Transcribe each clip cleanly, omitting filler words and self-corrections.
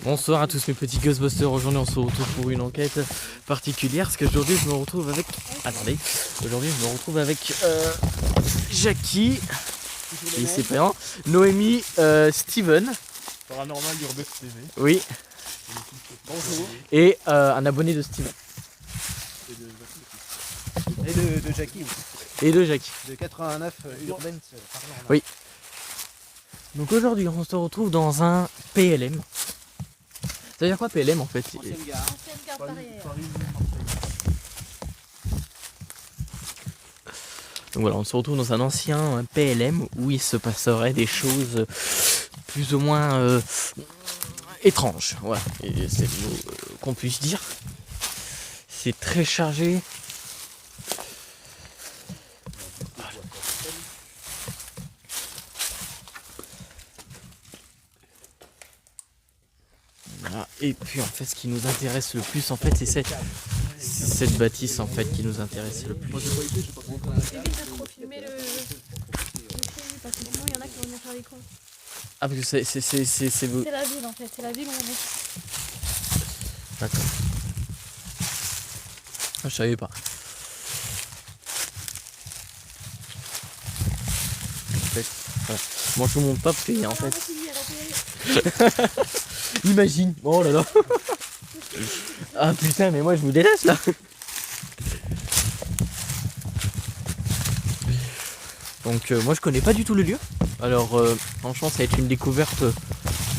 Bonsoir à tous mes petits Ghostbusters. Aujourd'hui on se retrouve pour une enquête particulière parce qu'aujourd'hui je me retrouve avec... Attendez, aujourd'hui je me retrouve avec Jackie, et ses parents, Noémie, Steven. Paranormal Urbex TV. Oui. Bonjour. Et un abonné de Steven. Et de Jackie. Et de Jackie. De 89 Urbex Paranormal. Oui. Donc aujourd'hui on se retrouve dans un PLM. Ça veut dire quoi PLM en fait? Ancienne gare. Ancienne carte arrière. Donc voilà, on se retrouve dans un ancien PLM où il se passerait des choses plus ou moins étranges. Voilà, et c'est le mot qu'on puisse dire. C'est très chargé. Voilà. Et puis en fait ce qui nous intéresse le plus en fait c'est cette bâtisse en fait qui nous intéresse le plus. Évite de trop filmer le film parce que sinon il y en a qui vont venir faire les cons. Ah parce que c'est vous. C'est la ville en fait, c'est la ville où on est. D'accord. Ah, je savais pas. En fait, voilà. Moi je vous montre pas parce qu'il y a en fait. Imagine. Oh là là. Ah putain mais moi je vous délaisse là. Donc moi je connais pas du tout le lieu. Alors franchement ça va être une découverte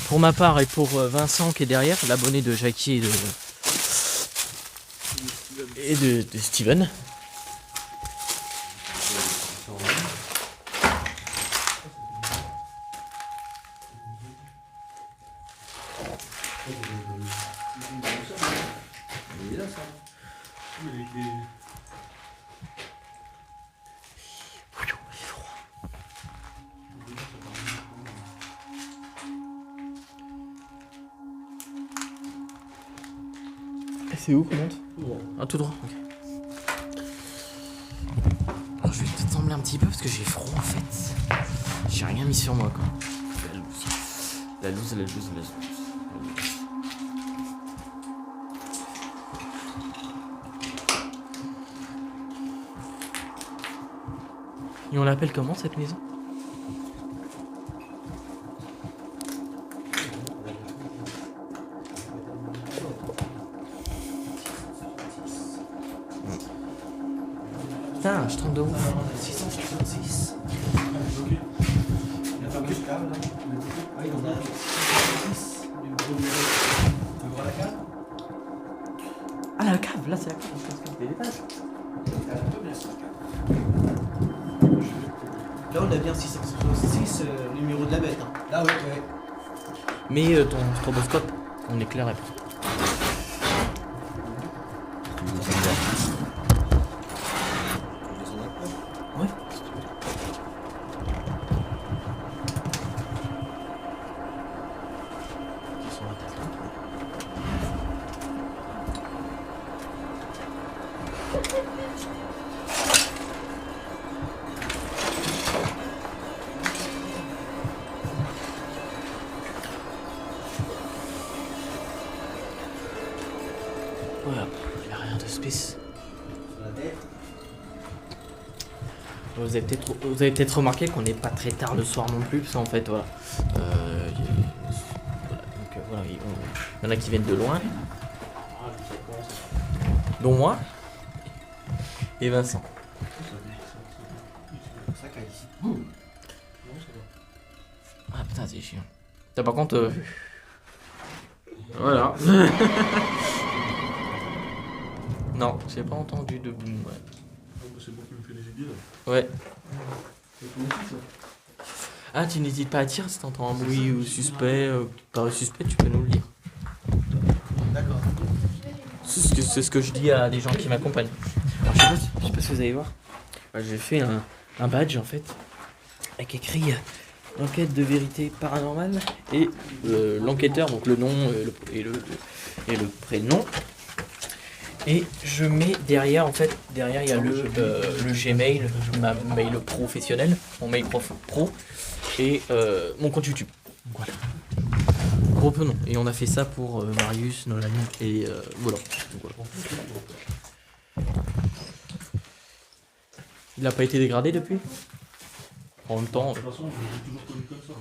pour ma part et pour Vincent qui est derrière, l'abonné de Jackie et de Steven. C'est où qu'on monte? Ah, tout droit, ok. Alors, je vais peut-être trembler un petit peu parce que j'ai froid en fait. J'ai rien mis sur moi quoi. La loose. Et on l'appelle comment cette maison? Putain, je tremble de ouf. 666. La fameuse cave là. Ah, il y en a 6. Tu vois la cave? Ah la cave, là c'est la cave, je pense que c'est l'étage. T'as un peu bien sûr la cave. Là on a bien 666 numéro de la bête. Hein. Là ouais. Mais ton stroboscope, on éclairait pas. Ouais. Voilà, il n'y a rien de spécial. Vous avez peut-être remarqué qu'on n'est pas très tard le soir non plus, parce qu'en fait, voilà. Voilà, il y en a qui viennent de loin, dont moi et Vincent. Ah putain, c'est chiant. T'as par contre. Voilà. Non, j'ai pas entendu de boum. Ouais. C'est moi qui me fais les idées là. Ouais. Ah, tu n'hésites pas à dire si t'entends un bruit ou suspect, paru suspect, tu peux nous le dire. D'accord. C'est ce que je dis à des gens qui m'accompagnent. Alors, je sais pas si vous allez voir. J'ai fait un badge en fait, avec écrit enquête de vérité paranormale et l'enquêteur, donc le nom et le prénom. Et je mets derrière, en fait, il y a le Gmail, ma mail professionnelle, mon mail pro et mon compte YouTube. Voilà. groupe non. Et on a fait ça pour Marius, Nolan et voilà. Donc, voilà. Il a pas été dégradé depuis? En même temps. De toute façon, je l'ai toujours connu comme ça.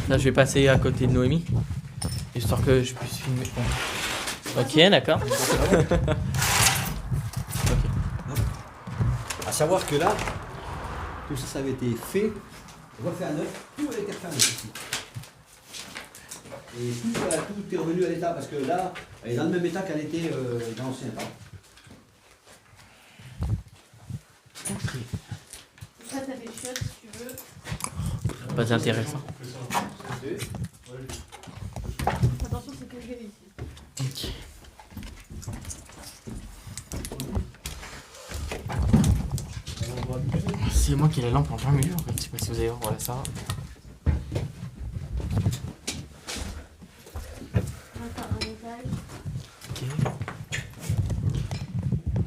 Là, je vais passer à côté de Noémie, histoire que je puisse filmer. Ok, d'accord. Ok. À savoir que là, tout ça, ça avait été fait, refait à neuf, tout a été refait à neuf ici. Et tout, voilà, tout est revenu à l'état parce que là, elle est dans le même état qu'elle était dans l'ancien état. Ça, t'as des chiottes si tu veux. Pas intéressant. Attention, c'est que je vais ici. C'est moi qui ai la lampe en plein milieu en fait, je sais pas si vous allez voir, voilà ça. Attends, un étage. Ok.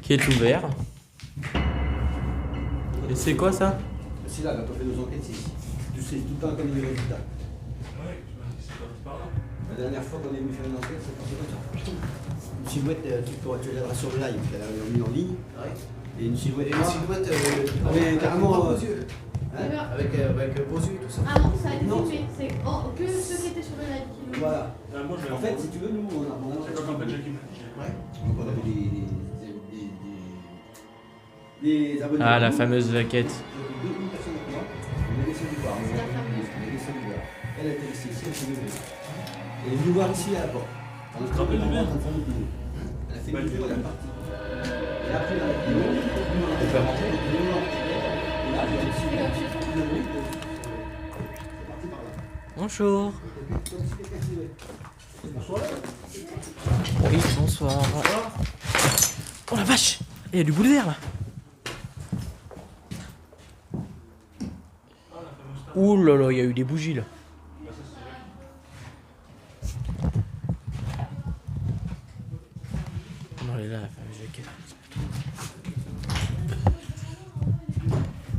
Qui est ouvert. Et c'est quoi ça? C'est là, quand on fait nos enquêtes, c'est ici. Tu sais tout le temps comme il y a des résultats. Ouais, c'est par là. La dernière fois qu'on est venu faire une enquête, c'est comme ça. Une silhouette, tu regarderas sur le live, qu'elle a mis en ligne. Et une silhouette. Mais carrément. Avec vos yeux et tout ça. Ah non, ça a été Non. filmé. C'est que ceux qui étaient sur le live qui l'ont. Voilà. Moi, je l'ai En fait, si tu veux, nous, on a. c'est comme un Jackie m'a dit. Ouais. Donc on avait des abonnés. Ah, la fameuse jaquette. J'avais 2000 personnes avec moi. On est descendu voir. On est descendu voir. Elle était ici, elle s'est levée. Elle est venue voir ici à la porte. On est en train de faire une vidéo. Elle a fait une vidéo, elle est partie. Et après, elle a la vidéo. On peut rentrer? Et là, elle est ici. C'est parti par là. Bonjour. Bonsoir. Oui, bonsoir. Oh la vache! Il y a du bout de verre là! Ouh là là, il y a eu des bougies là. Non, elle est là, la fameuse jaquette.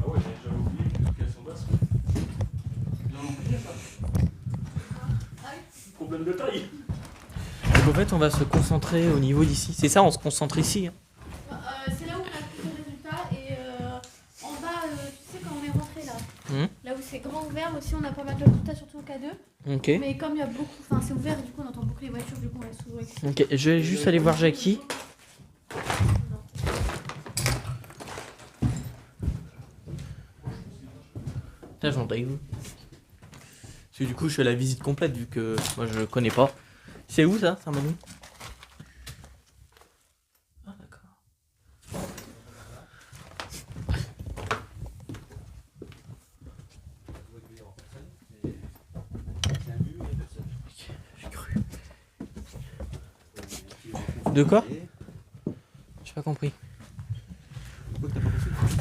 Ah ouais, j'avais oublié qu'elles sont basses. Ils en ont oublié ça. Problème de taille. Donc en fait, on va se concentrer au niveau d'ici. C'est ça, on se concentre ici. Hein. C'est là où on a plus de résultats et en bas, tu sais quand on est rentré là, là où c'est grand ouvert aussi, on a pas mal de résultats surtout au K2. Ok. Mais comme il y a beaucoup, enfin c'est ouvert, du coup on entend beaucoup les voitures, du coup on laisse s'ouvrir. Ok, je vais juste aller voir Jackie. Là, j'entends où? Parce que du coup, je fais la visite complète vu que moi je connais pas. C'est où ça, Saint-Manu? Ah, d'accord. J'ai cru. De quoi? J'ai pas compris.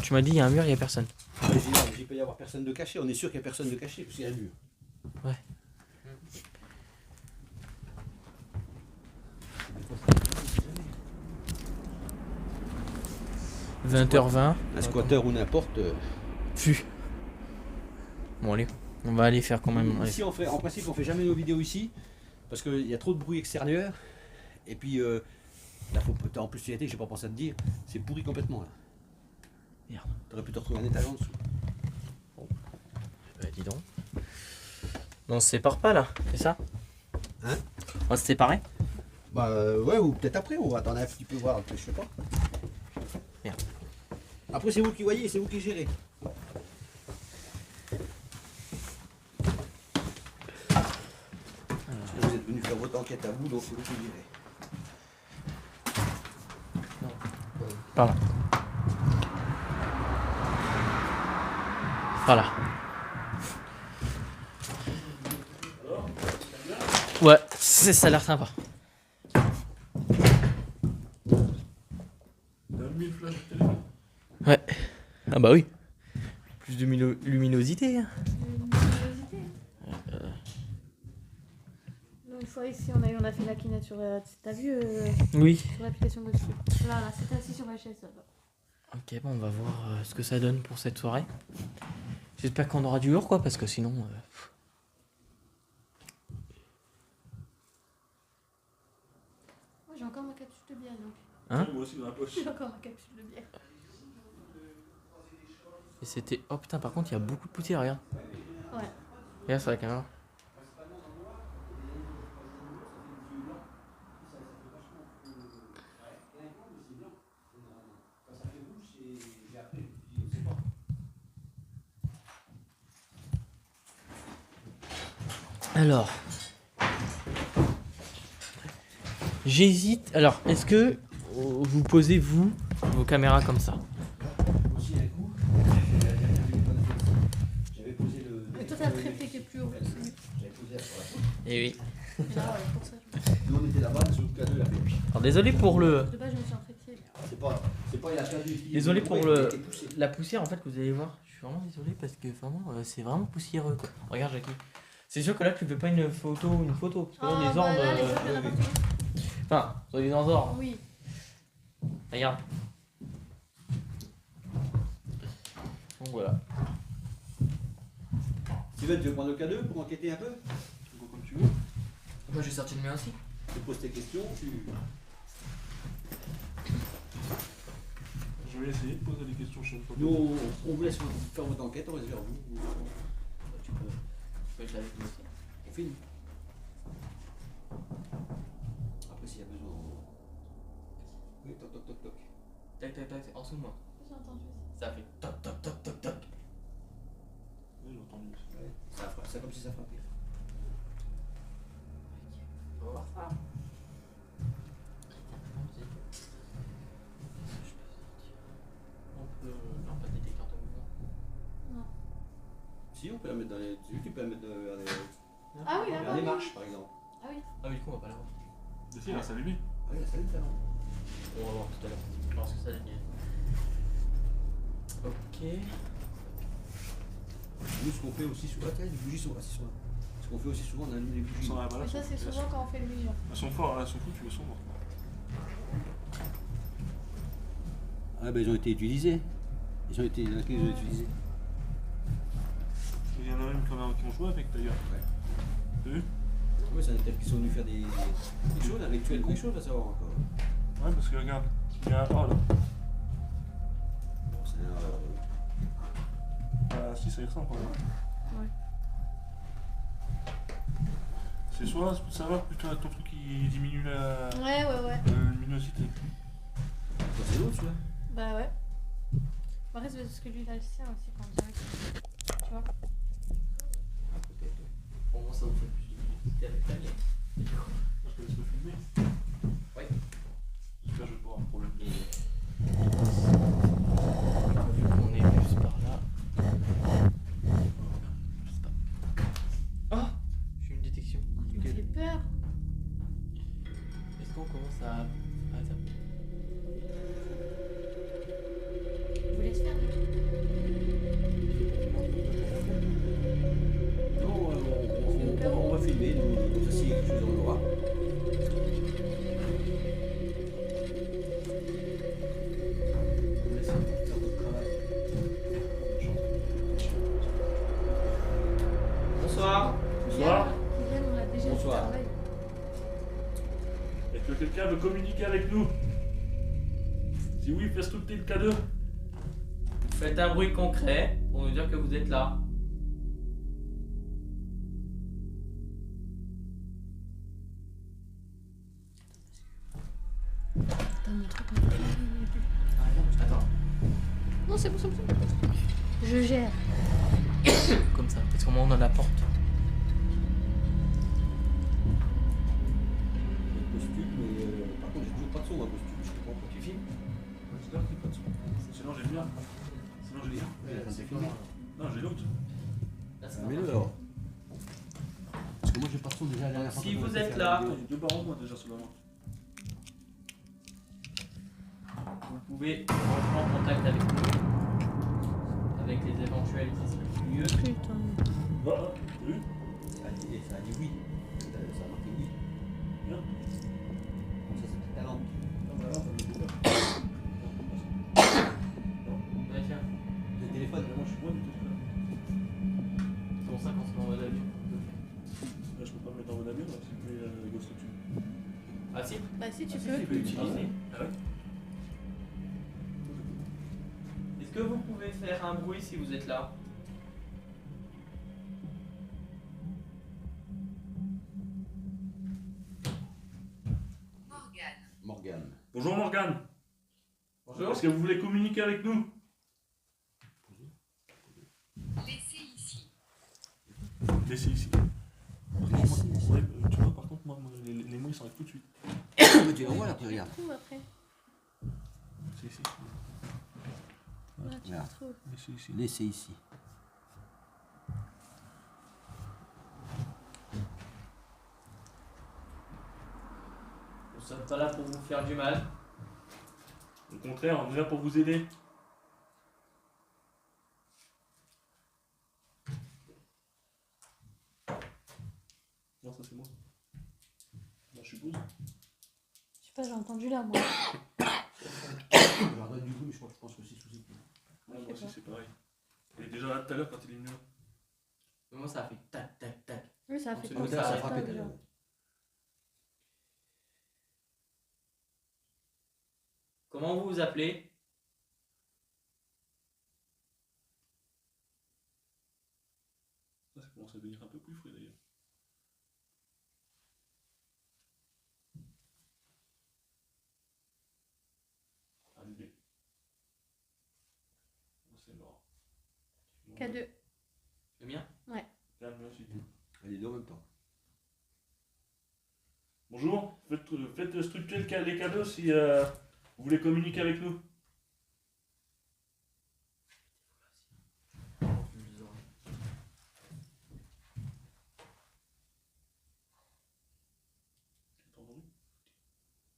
Tu m'as dit il y a un mur, il y a personne. Il peut y avoir personne de caché, on est sûr qu'il n'y a personne de caché parce qu'il y a un mur. Ouais. « 20h20. Un squatter ou n'importe. Fu. Bon allez, on va aller faire quand même. Allez. Ici, en principe, on fait jamais nos vidéos ici parce qu'il y a trop de bruit extérieur. Et puis, là, en plus, j'ai pas pensé à te dire, c'est pourri complètement là. Merde. T'aurais pu te retrouver un étage en dessous. Bah dis donc. Mais on se sépare pas là, c'est ça? Hein? On va se séparer? Bah ouais, ou peut-être après, on va attendre un petit peu voir, je sais pas. Merde. Après, c'est vous qui voyez, c'est vous qui gérez. Vous êtes venu faire votre enquête à vous, donc c'est vous qui gérez. Par là. Voilà. Ouais, ça a l'air sympa. Ouais. Ah bah oui. Plus de luminosité. Hein. Une fois ici, on a fait la kinette sur. T'as vu Oui. sur l'application dessus. Là, c'était assis sur ma chaise. Ça va. Ok, bon, on va voir ce que ça donne pour cette soirée. J'espère qu'on aura du lourd, quoi, parce que sinon... Moi j'ai encore ma capsule de bière donc. Hein? Moi aussi dans la poche. J'ai encore ma capsule de bière. Et c'était... Oh putain, par contre, il y a beaucoup de poussière, regarde. Ouais. Regarde sur la caméra. Alors, j'hésite. Alors, est-ce que vous posez vous vos caméras comme ça? Aussi un coup, j'avais posé le. Mais toi t'as le trépied qui est plus haut. C'est mieux. J'avais posé la fois. Eh oui. Ah ouais, pour ça. Nous on était là-bas, sur le K2 là. Alors désolé pour le De base je me suis en trépied. C'est pas la K2 qui. Désolé pour Ouais, le- il a été poussé. la poussière en fait que vous allez voir. Je suis vraiment désolé parce que vraiment c'est vraiment poussiéreux quoi. Regarde Jackie. C'est sûr que là tu fais pas une photo parce que là, les bah ordres. là, les ordres, il y en a partout. Enfin, sur les ordres. Oui. Regarde. Donc voilà. Steven, tu veux prendre le K2 pour enquêter un peu? Comme tu veux. Moi j'ai sorti le mien aussi. Tu poses tes questions, tu. Je vais essayer de poser des questions chaque fois. Nous, on vous laisse faire votre enquête, on reste vers vous. Tu peux être avec nous aussi. On filme. Après, s'il y a besoin. Oui, toc toc toc toc. Tac tac tac, en dessous de moi. J'ai entendu aussi. Ça fait toc toc toc toc toc. Oui, j'ai entendu. Ouais, ça comme si ça frappait. On va voir ça. On peut. Non, pas détecteur de mouvement. Si, on peut la mettre dans les. Tu peux la mettre vers les, Ah oui, vers là-bas. les oui. marches, par exemple. Ah oui. Ah, mais du coup, on va pas l'avoir. Si, là, ça allumé. Ah oui, la salle talent. On va voir tout à l'heure. Je pense que ça va bien. Ok. Nous, ce qu'on fait aussi souvent. Ah, les bougies sont assis sur là. Ce qu'on fait aussi souvent, on allume les bougies. Sans la balade, Mais ça c'est souvent quand on fait le mur. Elles sont fortes, elles sont foutues, elles sont mortes. Ah, ben ils ont été utilisés. Ils ont été. Ils ont été utilisés. Il y en a même qui ont joué avec d'ailleurs. Ouais. T'as vu? Oui, c'est des qui sont venus faire des choses, un rituel, des choses à savoir encore. Ouais, parce que regarde, il y a un A là. Bon, c'est Ah, si, ça y ressemble quand même. Ouais. C'est soit ça va plutôt ton truc qui diminue la Ouais. luminosité. c'est l'autre, celui-là. Bah ouais. Après c'est parce que lui il a le sien aussi quand on dirait que. Tu vois. Pour moi, ça vous fait plus d'utilité avec la mienne. Parce que laisse le filmer. Oui. J'espère que je vais pas avoir un problème de. Vu qu'on est juste par là. Je sais pas. Oh! J'ai eu une détection. Tu me fais peur. Est-ce qu'on commence à zapper? Je vous laisse faire. Non, on va filmer, nous, comme ça, s'il y a quelque chose, on l'aura. On laisse faire notre travail. Bonsoir! Bonsoir. Kylian, on l'a déjà dit Bonsoir. pareil. Est-ce que quelqu'un veut communiquer avec nous? Si oui, faites structer le K2. Faites un bruit concret pour nous dire que vous êtes là. Attends, mon truc. Attends. Non, c'est bon. Je gère. Comme ça, parce qu'au moment on a la porte. Le costume, mais par contre, j'ai toujours pas de son dans le costume. Je comprends pourquoi tu filmes. J'espère qu'il n'y a pas de son. Sinon, j'ai bien. Sinon, j'ai bien. C'est filmé. Non, j'ai l'autre. Là, c'est Mets-le pas alors. Parce que moi, j'ai pas de son déjà la dernière fois. Si qu'on vous a fait êtes faire là. la Il y vidéo. a 2 barons, moi, déjà, sur la lampe. Vous pouvez rentrer en contact avec nous, avec les éventuels distributeurs. Putain. Voilà, t'as vu? Ça a dit oui. Ça a marqué oui. Bien. Ça, c'est ta lampe. Ouais, tiens. Le téléphone, Moi, je suis loin du téléphone. pour ça quand c'est en mode avion. Là, je peux pas me mettre en mode avion, là, si vous voulez Ghost Tube. Ah si, Bah si tu tu peux. peux utiliser. Ah ouais. Est-ce que vous pouvez faire un bruit si vous êtes là? Morgane. Bonjour Morgane. Bonjour. Est-ce que vous voulez communiquer avec nous? Laissez ici. Laissez ici. Laissez. Ouais, tu vois, par contre, moi, les mots ils s'arrêtent tout de suite. Tu la vois là, Tu regarde. les retrouves après. C'est ici. Là, tu les Voilà. retrouves. Laissez ici. Laissez ici. Nous sommes pas là pour vous faire du mal. Au contraire, on est là pour vous aider. Non, ça c'est moi. Bah, je suppose. Je sais pas, j'ai entendu là moi. Je redonne du coup, mais je pense que c'est sous Ouais, moi aussi c'est pareil. Il est déjà là tout à l'heure quand il est venu là. Mais moi ça a fait tac tac tac. Oui, ça a fait C'est comme le ça. ça a c'est frappé pas tout à l'heure. bien. Comment vous vous appelez? Ça commence à devenir un peu plus frais d'ailleurs. Annulé. C'est mort. K2. Le mien? Calme aussi. Elle est deux en même temps. Bonjour, faites structurer les cadeaux si vous voulez communiquer avec nous.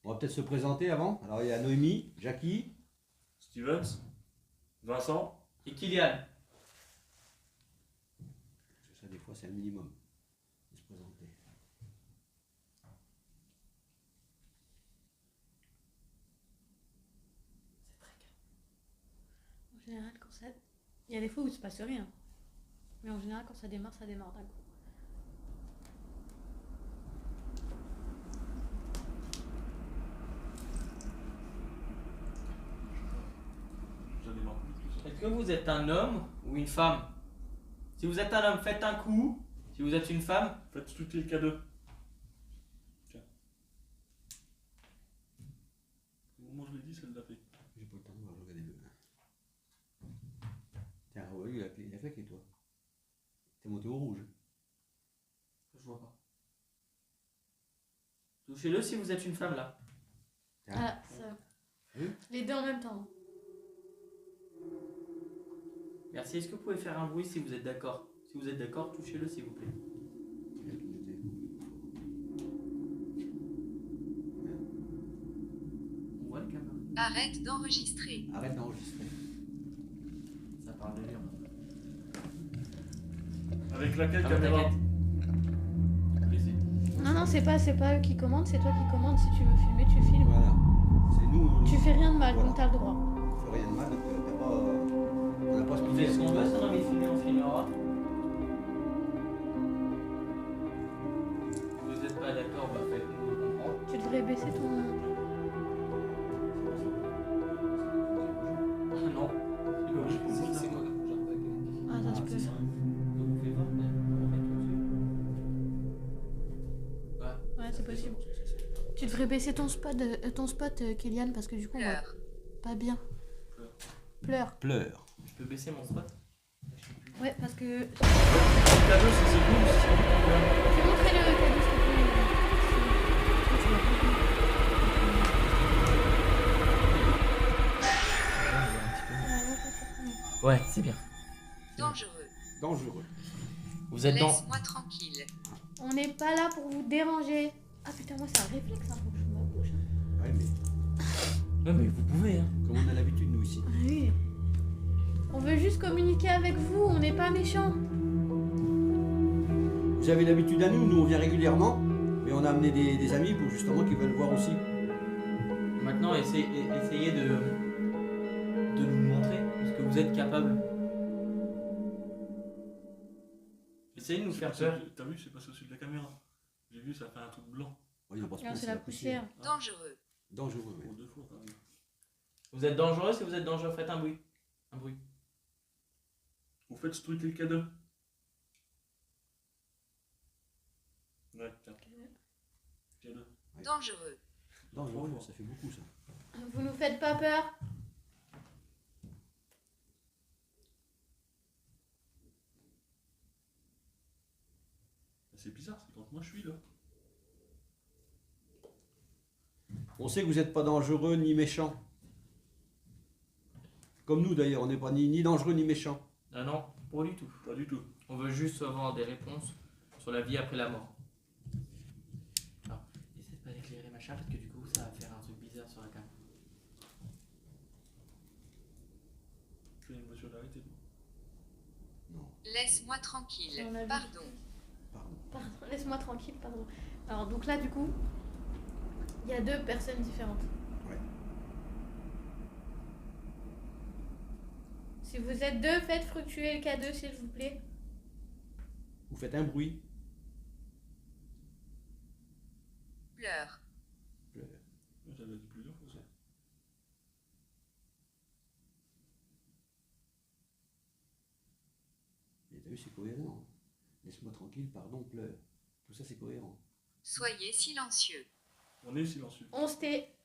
On va peut-être se présenter avant. Alors il y a Noémie, Jackie. Stevens, Vincent, Et Kylian? Ça, des fois, c'est un minimum de se présenter. En général, quand ça. Il y a des fois où il se passe rien. Mais en général, quand ça démarre d'un coup. j'en ai marre de tout ça. Est-ce que vous êtes un homme ou une femme? Si vous êtes un homme, faites un coup. Si vous êtes une femme, Faites structurer le cadeau. Tiens. Au moment où je l'ai dit, ça l'a fait. J'ai pas le temps de voir, je regarde les deux. Tiens, ouais, lui, il a claqué, toi. T'es monté au rouge. je vois pas. Touchez-le si vous êtes une femme là. Tiens. Ah, ça. Oui. Les deux en même temps. Merci. Est-ce que vous pouvez faire un bruit si vous êtes d'accord? Si vous êtes d'accord, touchez-le s'il vous plaît. Il a clignoté. On voit le caméra. Arrête d'enregistrer. Arrête d'enregistrer. Ça parle de lui. Avec laquelle Ah, bah, caméra? t'inquiète. Laissez. Non, c'est pas eux qui commandent, c'est toi qui commandes. Si tu veux filmer, tu filmes. Voilà. C'est nous. Tu fais rien de mal, Voilà. donc t'as le droit. On fait rien de mal, donc t'as pas. On n'a pas On expliqué fait ce qu'on veut, ça, mais filmer, on filmera. Vous n'êtes pas d'accord, bah faites-nous comprendre. Tu devrais baisser ton. Ah non. C'est moi. Ah, ça se peut. Donc vous pouvez voir, mais on va mettre au-dessus. Ouais. Ouais, c'est possible. Tu devrais baisser ton spot, Kylian, parce que du coup, on va Pleure. pas bien. Pleure. Pleure. Je peux baisser mon spot? Ouais, parce que. Le cadeau, c'est vous, c'est vous. Fais montrer le cadeau, s'il te plaît. Tu l'as pas vu. Ouais, c'est bien. Dangereux. Dangereux. Vous êtes dans. Laisse-moi tranquille. On n'est pas là pour vous déranger. Ah putain, moi c'est un réflexe, hein, faut que je ma bouche. Hein. Ouais, mais Ouais, mais vous pouvez, hein. comme on a l'habitude, nous, ici. Oui. On veut juste communiquer avec vous, on n'est pas méchants. Vous avez l'habitude à nous on vient régulièrement, mais on a amené des amis pour justement qui veulent voir aussi. Maintenant, essayez de nous montrer ce que vous êtes capable. essayez de nous C'est faire passé peur. T'as vu, c'est passé au-dessus de la caméra. J'ai vu, ça fait un truc blanc. Oui, on pense Non, pas, c'est la poussière. Dangereux. Dangereux, oui. Pour 2 fois quand même. Vous êtes dangereux si vous êtes dangereux, faites un bruit. Un bruit. Vous faites ce truc les cadeaux. Ouais, tiens. Cadeau. Dangereux. Dangereux, ça fait beaucoup ça. Vous nous faites pas peur? C'est bizarre, c'est quand moi je suis là. On sait que vous n'êtes pas dangereux ni méchant. Comme nous d'ailleurs, on n'est pas ni dangereux ni méchant. Ah non, pas du tout. Pas du tout. On veut juste avoir des réponses sur la vie après la mort. Alors, essaie de pas d'éclairer machin parce que du coup ça va faire un truc bizarre sur la cam. Fais une voiture d'arrêter. Non, Laisse-moi tranquille. On a vu. Pardon. pardon. Pardon, laisse-moi tranquille, pardon. Alors, donc là, du coup, il y a deux personnes différentes. Ouais. Si vous êtes deux, faites fructuer le K2, s'il vous plaît. Vous faites un bruit. Pleure. J'avais dit plusieurs fois ça. Et t'as vu, c'est cohérent. Laisse-moi tranquille, pardon, pleure. Tout ça, c'est cohérent. Soyez silencieux. On est silencieux. On se tait.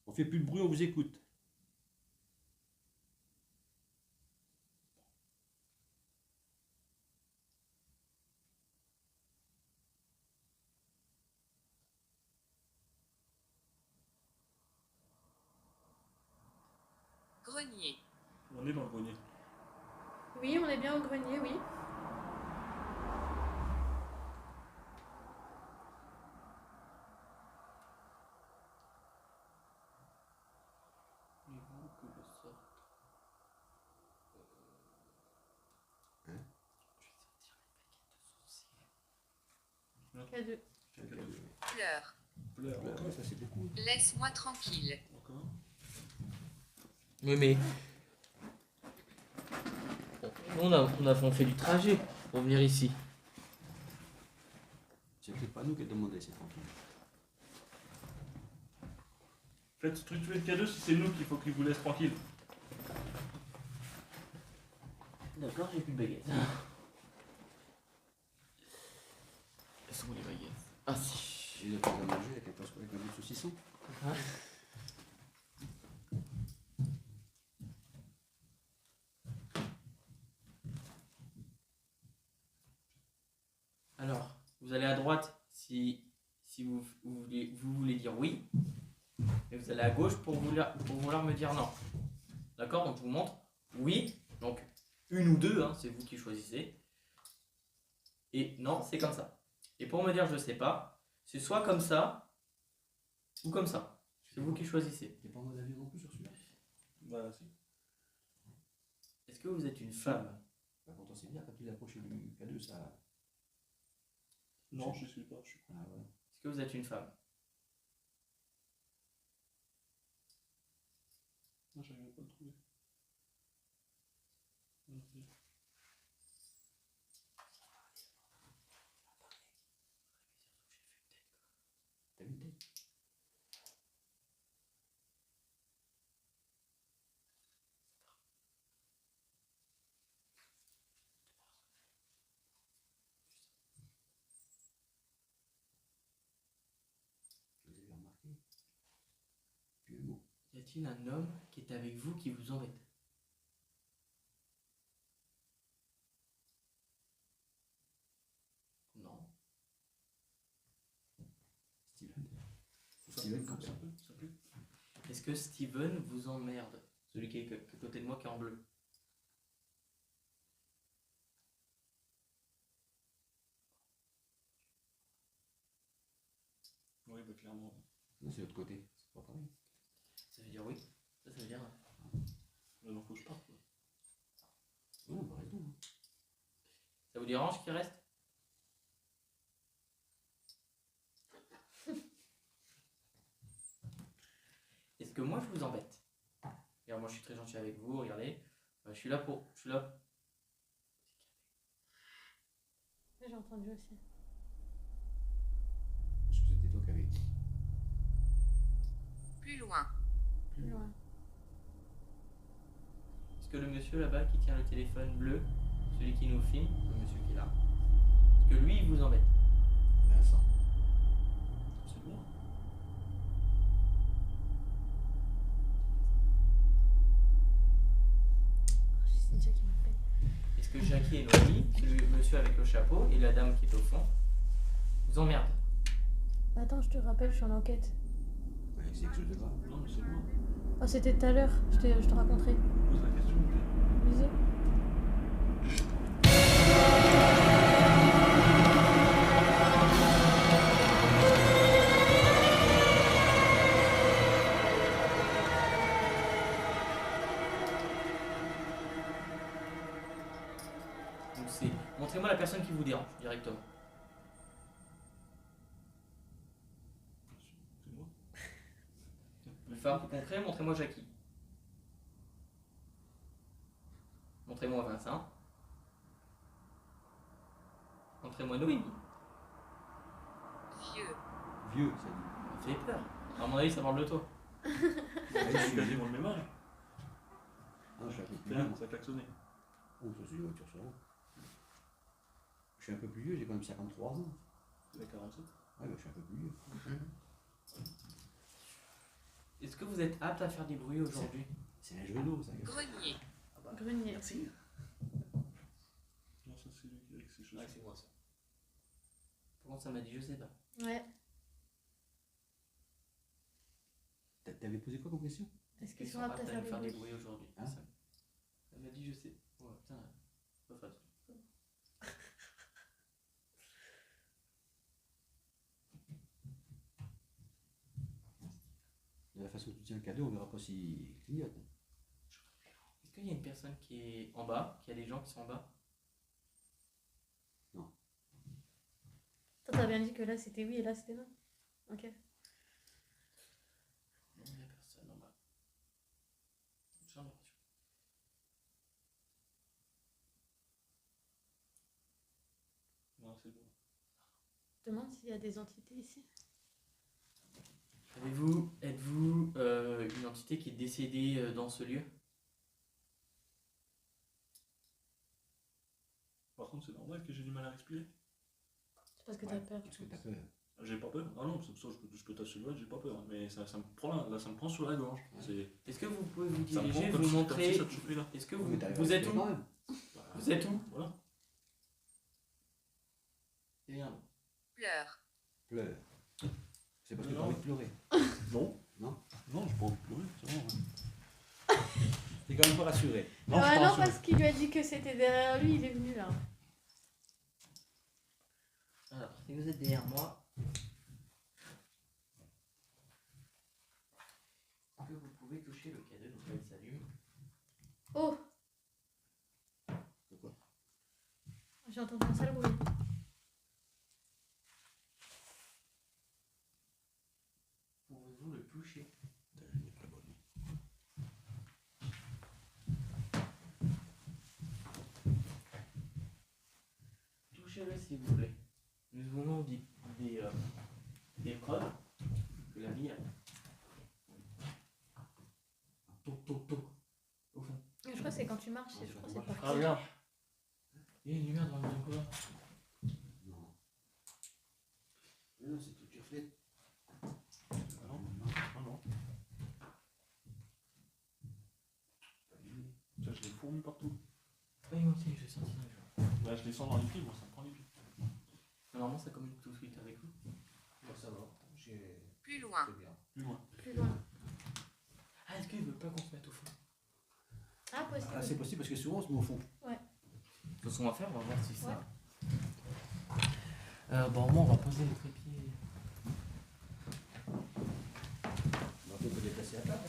On fait plus de bruit, on vous écoute. Grenier. On est dans le grenier. Oui, on est bien au grenier, oui. Voulez-vous que je sorte Hein? Je vais sortir les paquets de sourcils. K2. Pleure. Pleure. Ouais, Encore. ça, c'est beaucoup. Laisse-moi tranquille. Encore. Oui mais... On fait du trajet pour venir ici. C'est peut-être pas nous qui avons demandé, c'est tranquille. Faites structurer le cadeau si c'est nous qu'il faut qu'il vous laisse tranquille. D'accord, j'ai plus de baguettes. Elles sont où les baguettes? Ah si. J'ai de pas à manger avec un bout de saucisson. Hein? Alors, vous allez à droite si vous voulez dire oui, et vous allez à gauche pour vouloir me dire non. D'accord? Donc je vous montre oui, donc une ou deux, hein, c'est vous qui choisissez. Et non, c'est comme ça. Et pour me dire je sais pas, c'est soit comme ça ou comme ça. C'est vous qui choisissez. T'es pas en mode avion non plus sur celui-là? Bah si. Est-ce que vous êtes une femme? Bah, pourtant, c'est bien, quand il approche du K2, ça. Non, je suis pas. Je suis... Ah, voilà. Est-ce que vous êtes une femme? Non, j'arrive pas à le trouver. Ok. T'as vu une tête? Vous avez remarqué? Puis le mot. Y a-t-il un homme qui est avec vous qui vous embête? Non. Steven. Ça Steven peut, Campbell. ça peut. Est-ce que Steven vous emmerde? Celui qui est à côté de moi qui est en bleu. Oui, bah clairement. Non, c'est l'autre côté. C'est pas pareil. Ça veut dire oui. Ça veut dire... Là, donc faut que je parte. Quoi. Ouais, on a raison. Hein. Ça vous dérange qu'il reste? Est-ce que moi je vous embête? Regarde, moi je suis très gentil avec vous, regardez. Je suis là pour... J'ai entendu aussi. Parce que c'était toi qui avais dit. Plus loin. Plus loin. Est-ce que le monsieur là-bas qui tient le téléphone bleu, celui qui nous filme, le monsieur qui est là, est-ce que lui il vous embête? Vincent. C'est loin. J'ai Cynthia qui m'appelle. Est-ce que Jackie et Noémie, le monsieur avec le chapeau et la dame qui est au fond, vous emmerdent? Attends, je te rappelle, je suis en enquête. Ouais, c'est quelque chose de grave. Non, mais c'est loin. Oh, c'était tout à l'heure, je te raconterai. Pose la question. Lisez. Donc c'est, montrez-moi la personne qui vous dérange directement. C'est moi. Pour faire plus concret, montrez-moi Jackie. Montrez-moi Vincent. Montrez-moi Noémie. Vieux. Vieux, ça dit. Ça fait peur. À mon avis, ça parle de toi. Ah, Je suis quasiment le même âge. Non, je suis un peu plus Mais là, vieux. ça a klaxonné. Oh, ça c'est une voiture sur route. Je suis un peu plus vieux, j'ai quand même 53 ans. Il a 47. Ouais, bah, je suis un peu plus vieux. Est-ce que vous êtes apte à faire des bruits aujourd'hui? C'est un genou, ça. Grenier. Grenier. Merci. Non, ça c'est lui qui a avec ses chaussures. Ouais, c'est moi ça. Par contre, ça m'a dit, je sais pas. Ouais. T'avais posé quoi comme question? Est-ce qu'ils Ils sont sont aptes à aptes à faire faire des des bruits? bruits aujourd'hui. Hein? Ça m'a dit, je sais. Ouais, putain, pas facile. De la façon dont tu tiens le cadeau, on verra pas s'il clignote. Est-ce qu'il y a une personne qui est en bas, qu'il y a des gens qui sont en bas? Toi, t'as bien dit que là c'était oui et là c'était non. Ok. Non, il n'y a personne en bas. J'ai l'impression. Non, c'est bon. Demande s'il y a des entités ici. Êtes-vous une entité qui est décédée dans ce lieu? Par contre, c'est normal que j'ai du mal à respirer. C'est parce que Ouais, t'as peur. parce que t'as peur. J'ai pas peur. Ah non, c'est ça, je peux t'assurer, j'ai pas peur. Mais ça me prend là, ça me prend sur la gorge. Ouais. C'est, Est-ce que vous pouvez vous ça me diriger, prend vous comme montrer? si ça te chauffait là. Est-ce que Oui, vous, mais t'arrives à vous êtes respirer où? quand même. Bah, Vous êtes où? Voilà. C'est bien. Pleure. Pleure. C'est parce que t'as Non. envie de pleurer. Non. Non. Non, j'ai pas envie de pleurer, c'est bon. Ouais. T'es quand même pas rassuré. Non, je suis Ah pas non, rassuré. parce qu'il lui a dit que c'était derrière lui, il est venu là. Alors, si vous êtes derrière moi, est-ce que vous pouvez toucher le cadeau? Donc là, il s'allume. Oh, C'est quoi? j'ai entendu un sale bruit. Pouvez-vous le toucher? Elle est pas bonne. Touchez-le s'il vous plaît. Nous voulons des preuves que la vie a. Toc, toc, toc. Au fond. Je crois que c'est quand tu marches, je crois que c'est Ah, parti. regarde. Il y a une lumière dans le couloir. Non. Mais non, c'est que tu reflètes. Ah non, ah non. Tiens, j'ai des fourmis partout. Oui, moi aussi, j'ai senti un jour. Là, je descends dans les pieds, moi, ça me prend les pieds. Normalement, ça communique tout de suite avec vous. Moi, ça va. J'ai. Plus loin. C'est bien. Plus loin. Plus loin. Ah, est-ce qu'il veut pas qu'on se mette au fond? Ah, possible. Ah, c'est possible parce que souvent on se met au fond. Donc, ce qu'on va faire, on va voir si ça. Ouais. Bon, moi, on va poser le trépied. On peut déplacer la table.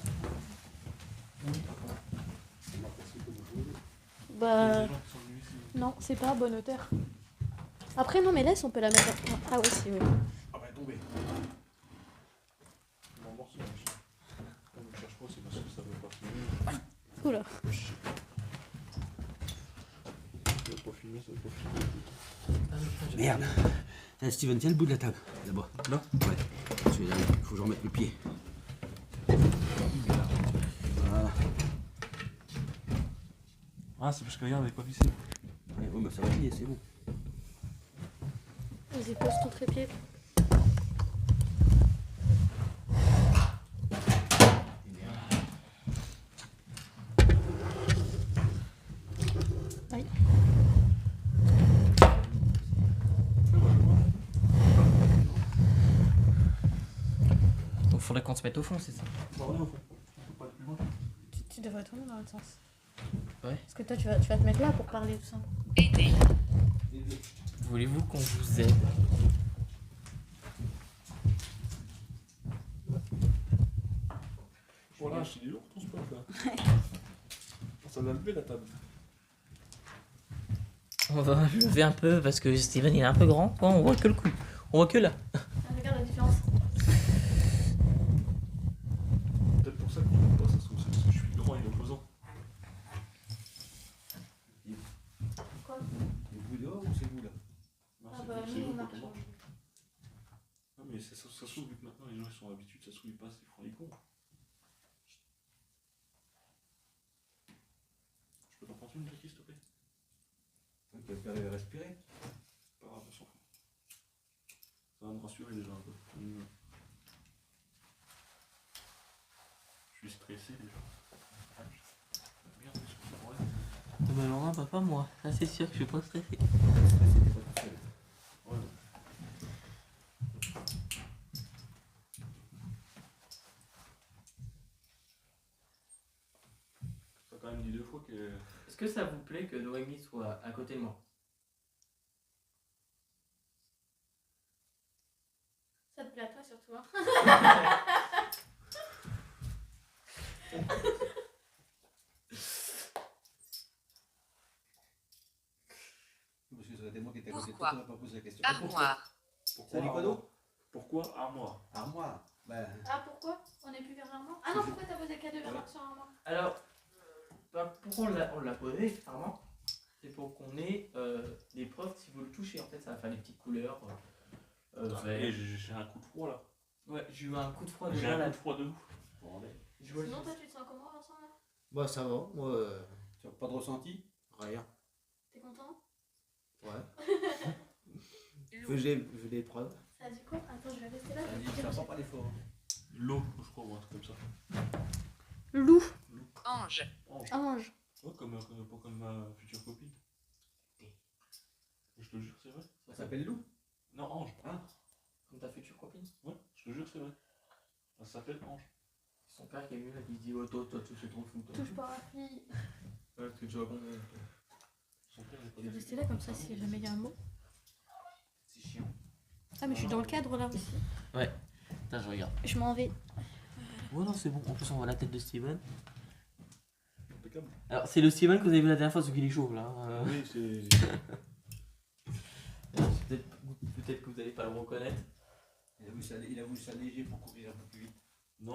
On va passer comme vous voulez. Il y a Bah, des gens qui sont venus ici. non, c'est pas à bonne hauteur. Après, non, mais laisse, on peut la mettre. Ah, ouais, si, oui. Ah bah tombé. Ils vont voir sur la machine. Quand ils ne cherchent pas, c'est parce que ça veut pas filmer. Oula. Ça veut pas filmer, ça veut pas filmer. Merde. Steven, tiens le bout de la table, là-bas. Là? Ouais. Celui-là, il faut que je remette le pied. Voilà. Ah, c'est parce que regarde, elle n'est pas vissée. Ouais, bah ça va plier, c'est bon. Vas-y, pose ton trépied. Aïe. Donc faudrait qu'on se mette au fond, c'est ça? Bon, non, faut pas aller plus loin. Tu devrais tourner dans l'autre sens. Ouais. Parce que toi, tu vas te mettre là pour parler tout ça. Aider. Voulez-vous qu'on vous aide? Voilà, il est lourd ton spot là. Ça l'a levé la table. On va lever un peu parce que Steven il est un peu grand. Ouais, on voit que le cou. On voit que là. Ah, regarde la différence. Peut-être pour ça que je ne pas, ça se trouve, c'est parce que je suis grand et opposant. Quoi? C'est vous dehors ou c'est vous là? Non, Ah c'est bah, c'est nous, vous on a quand on changé. mange. Non, mais ça se trouve, vu que maintenant les gens ils sont habitués, ça se trouve, ils passent, ils font les cons. Je peux t'en prendre une, Jackie, s'il te plaît? Tu peux respirer. Pas grave, on s'en fout. Ça va me rassurer déjà un peu. Je suis stressé déjà. Merde, qu'est-ce que ça pourrait? Bah non, papa, moi. Ça c'est sûr que je suis pas stressé. C'était pas tout seul. Ouais. T'as quand même dit 2 fois que. Est-ce que ça vous plaît que Noémie soit à côté de moi? Ça te plaît à toi surtout, hein? Parce que ça aurait été moi qui étais à côté de toi, Pourquoi? tu m'as pas posé la question. Armoire. Ça dit quoi d'autre? Pourquoi armoire? Armoire. Ben, Ah, pourquoi? On est plus vers l'armoire? Ah non, pourquoi t'as posé le cadeau vers sur l'armoire? Alors, pourquoi on l'a posé, clairement? C'est pour qu'on ait des preuves si vous le touchez. En fait, ça va faire des petites couleurs. Et Vert. j'ai un coup de froid là. Ouais, j'ai eu un coup de froid de J'ai un coup malade. de froid de ouf. Je vois le- Sinon, toi, tu te sens comment, Vincent, là? bah ça va, moi. Tu n'as pas de ressenti? Rien. T'es content? Ouais. Loup. J'ai des preuves. Ça a dit quoi? Attends, je vais rester là. Ça dit que ça sent pas l'effort. L'eau, je crois, ou un truc comme ça. Loup. Ange. Ange. Ange. Ouais, comme ma future copine. Je te jure, c'est vrai. Ça s'appelle Lou? Non, Ange. Ah. Comme ta future copine. Ouais, je te jure, c'est vrai. Ça s'appelle Ange. Son père qui est venu là, qui dit oh, toi, tu fais trop fou. Toi. Touche pas à la fille. Ouais, parce que tu vas comprendre. Son père n'est pas Je vais rester là comme ça si jamais il y a un mot. C'est chiant. Ah, mais je suis dans le cadre là aussi. Putain, je regarde. Je m'en vais. Ouais, non, c'est bon. En plus, on voit la tête de Steven. impeccable. Alors, c'est le Steven que vous avez vu la dernière fois, celui qui est chauve là. Oui, c'est. Peut-être que vous n'allez pas le reconnaître. Il a voulu s'alléger pour courir un peu plus vite. Non,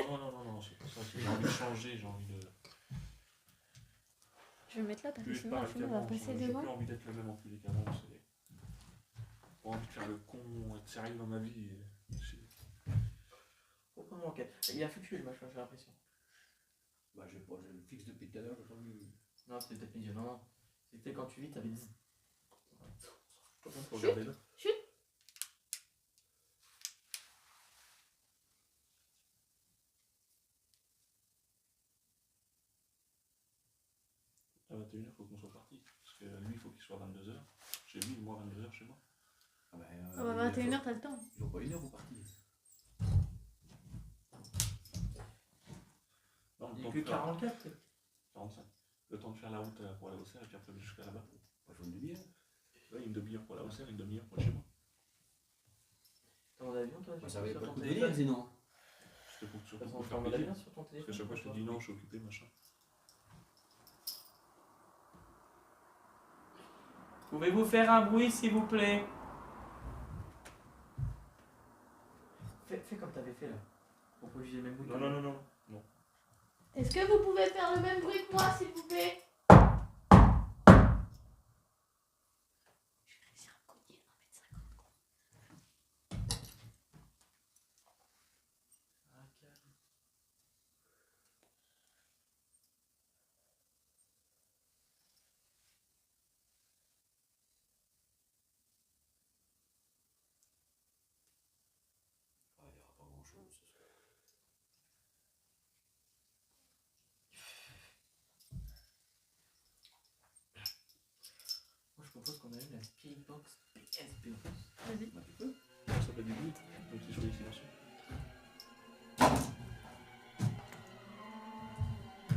c'est pour ça. J'ai envie de changer, j'ai envie de. Je vais me mettre là parce que Plus sinon la pareil fumée va qu'avant. passer J'ai devant. plus envie d'être le même enculé qu'avant. C'est. J'ai envie de faire le con, être sérieux dans ma vie. Faut pas me manquer. Il a fluctué le machin, j'ai l'impression. Bah je le fixe depuis tout à l'heure, j'ai pas vu. Non, c'était peut-être milieu. Non. C'était quand tu vis, t'avais 10. Faut regarder là. À 21h, faut qu'on soit parti. Parce que lui, il faut qu'il soit à 22h. Chez lui, moi, 22h chez moi. Ah bah, Ah bah 21h, t'as le temps. Ils ont pas une heure, vous partez. Non, Il le est temps que de faire- 44. 45. Le temps de faire la route pour aller au cerf et puis après jusqu'à là-bas. Pas faut une demi-heure. Ouais, une demi-heure pour aller au cerf, une demi-heure pour aller chez moi. T'es en avion, toi? Bah, ça va sur pas ton le téléphone? venir sinon. C'était pour surtout T'es pour en faire mode plaisir. avion sur ton Parce téléphone? qu'à chaque fois, je te dis non, je suis occupé, machin. Pouvez-vous faire un bruit, s'il vous plaît? Fais comme t'avais fait là. Pour pas utiliser le même bruit. Non. Est-ce que vous pouvez faire le même bruit que moi, s'il vous plaît? Je vais réussir à me cogner là. propose qu'on allume la Spirit Box PSP. Vas-y. Bah, tu peux. Ça fait du bruit. Donc c'est joli silencieux.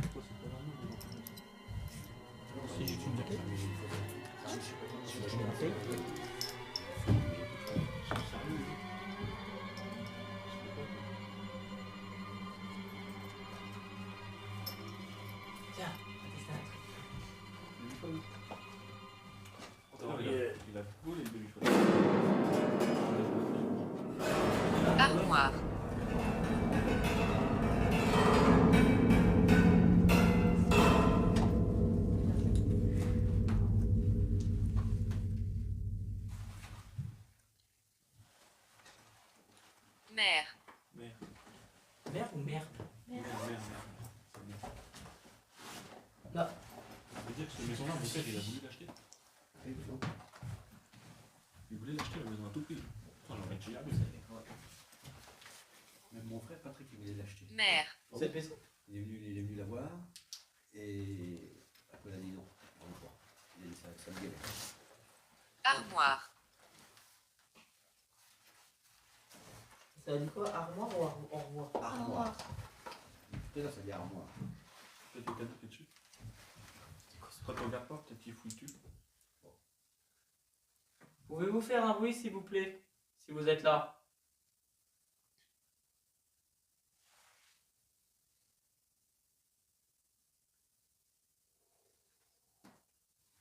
Pourquoi c'est pas normal de l'entendre comme ça? Si j'ai une jaquette. Je vais lancer. C'est sérieux. Tiens, on va tester un truc. Il a volé le demi-folle. Armoire. Mère. Merde. Merde ou merde? Merde. C'est bien. Là. Ça veut dire que cette maison-là, mon père, il a voulu l'acheter. Il voulait l'acheter la maison à tout prix. Enfin, j'en ai déjà vu. Même mon frère Patrick, il voulait l'acheter. Mère. Cette maison? Il est venu la voir. Et après, il a dit non. Pas encore. Il a dit ça me galère. Armoire. Ça dit quoi? Armoire ou armoire? Armoire. Là, ça dit armoire. Peut-être des cadeaux qui est dessus. Quand tu regardes pas, peut-être qu'il fouille dessus. Pouvez-vous faire un bruit s'il vous plaît? Si vous êtes là.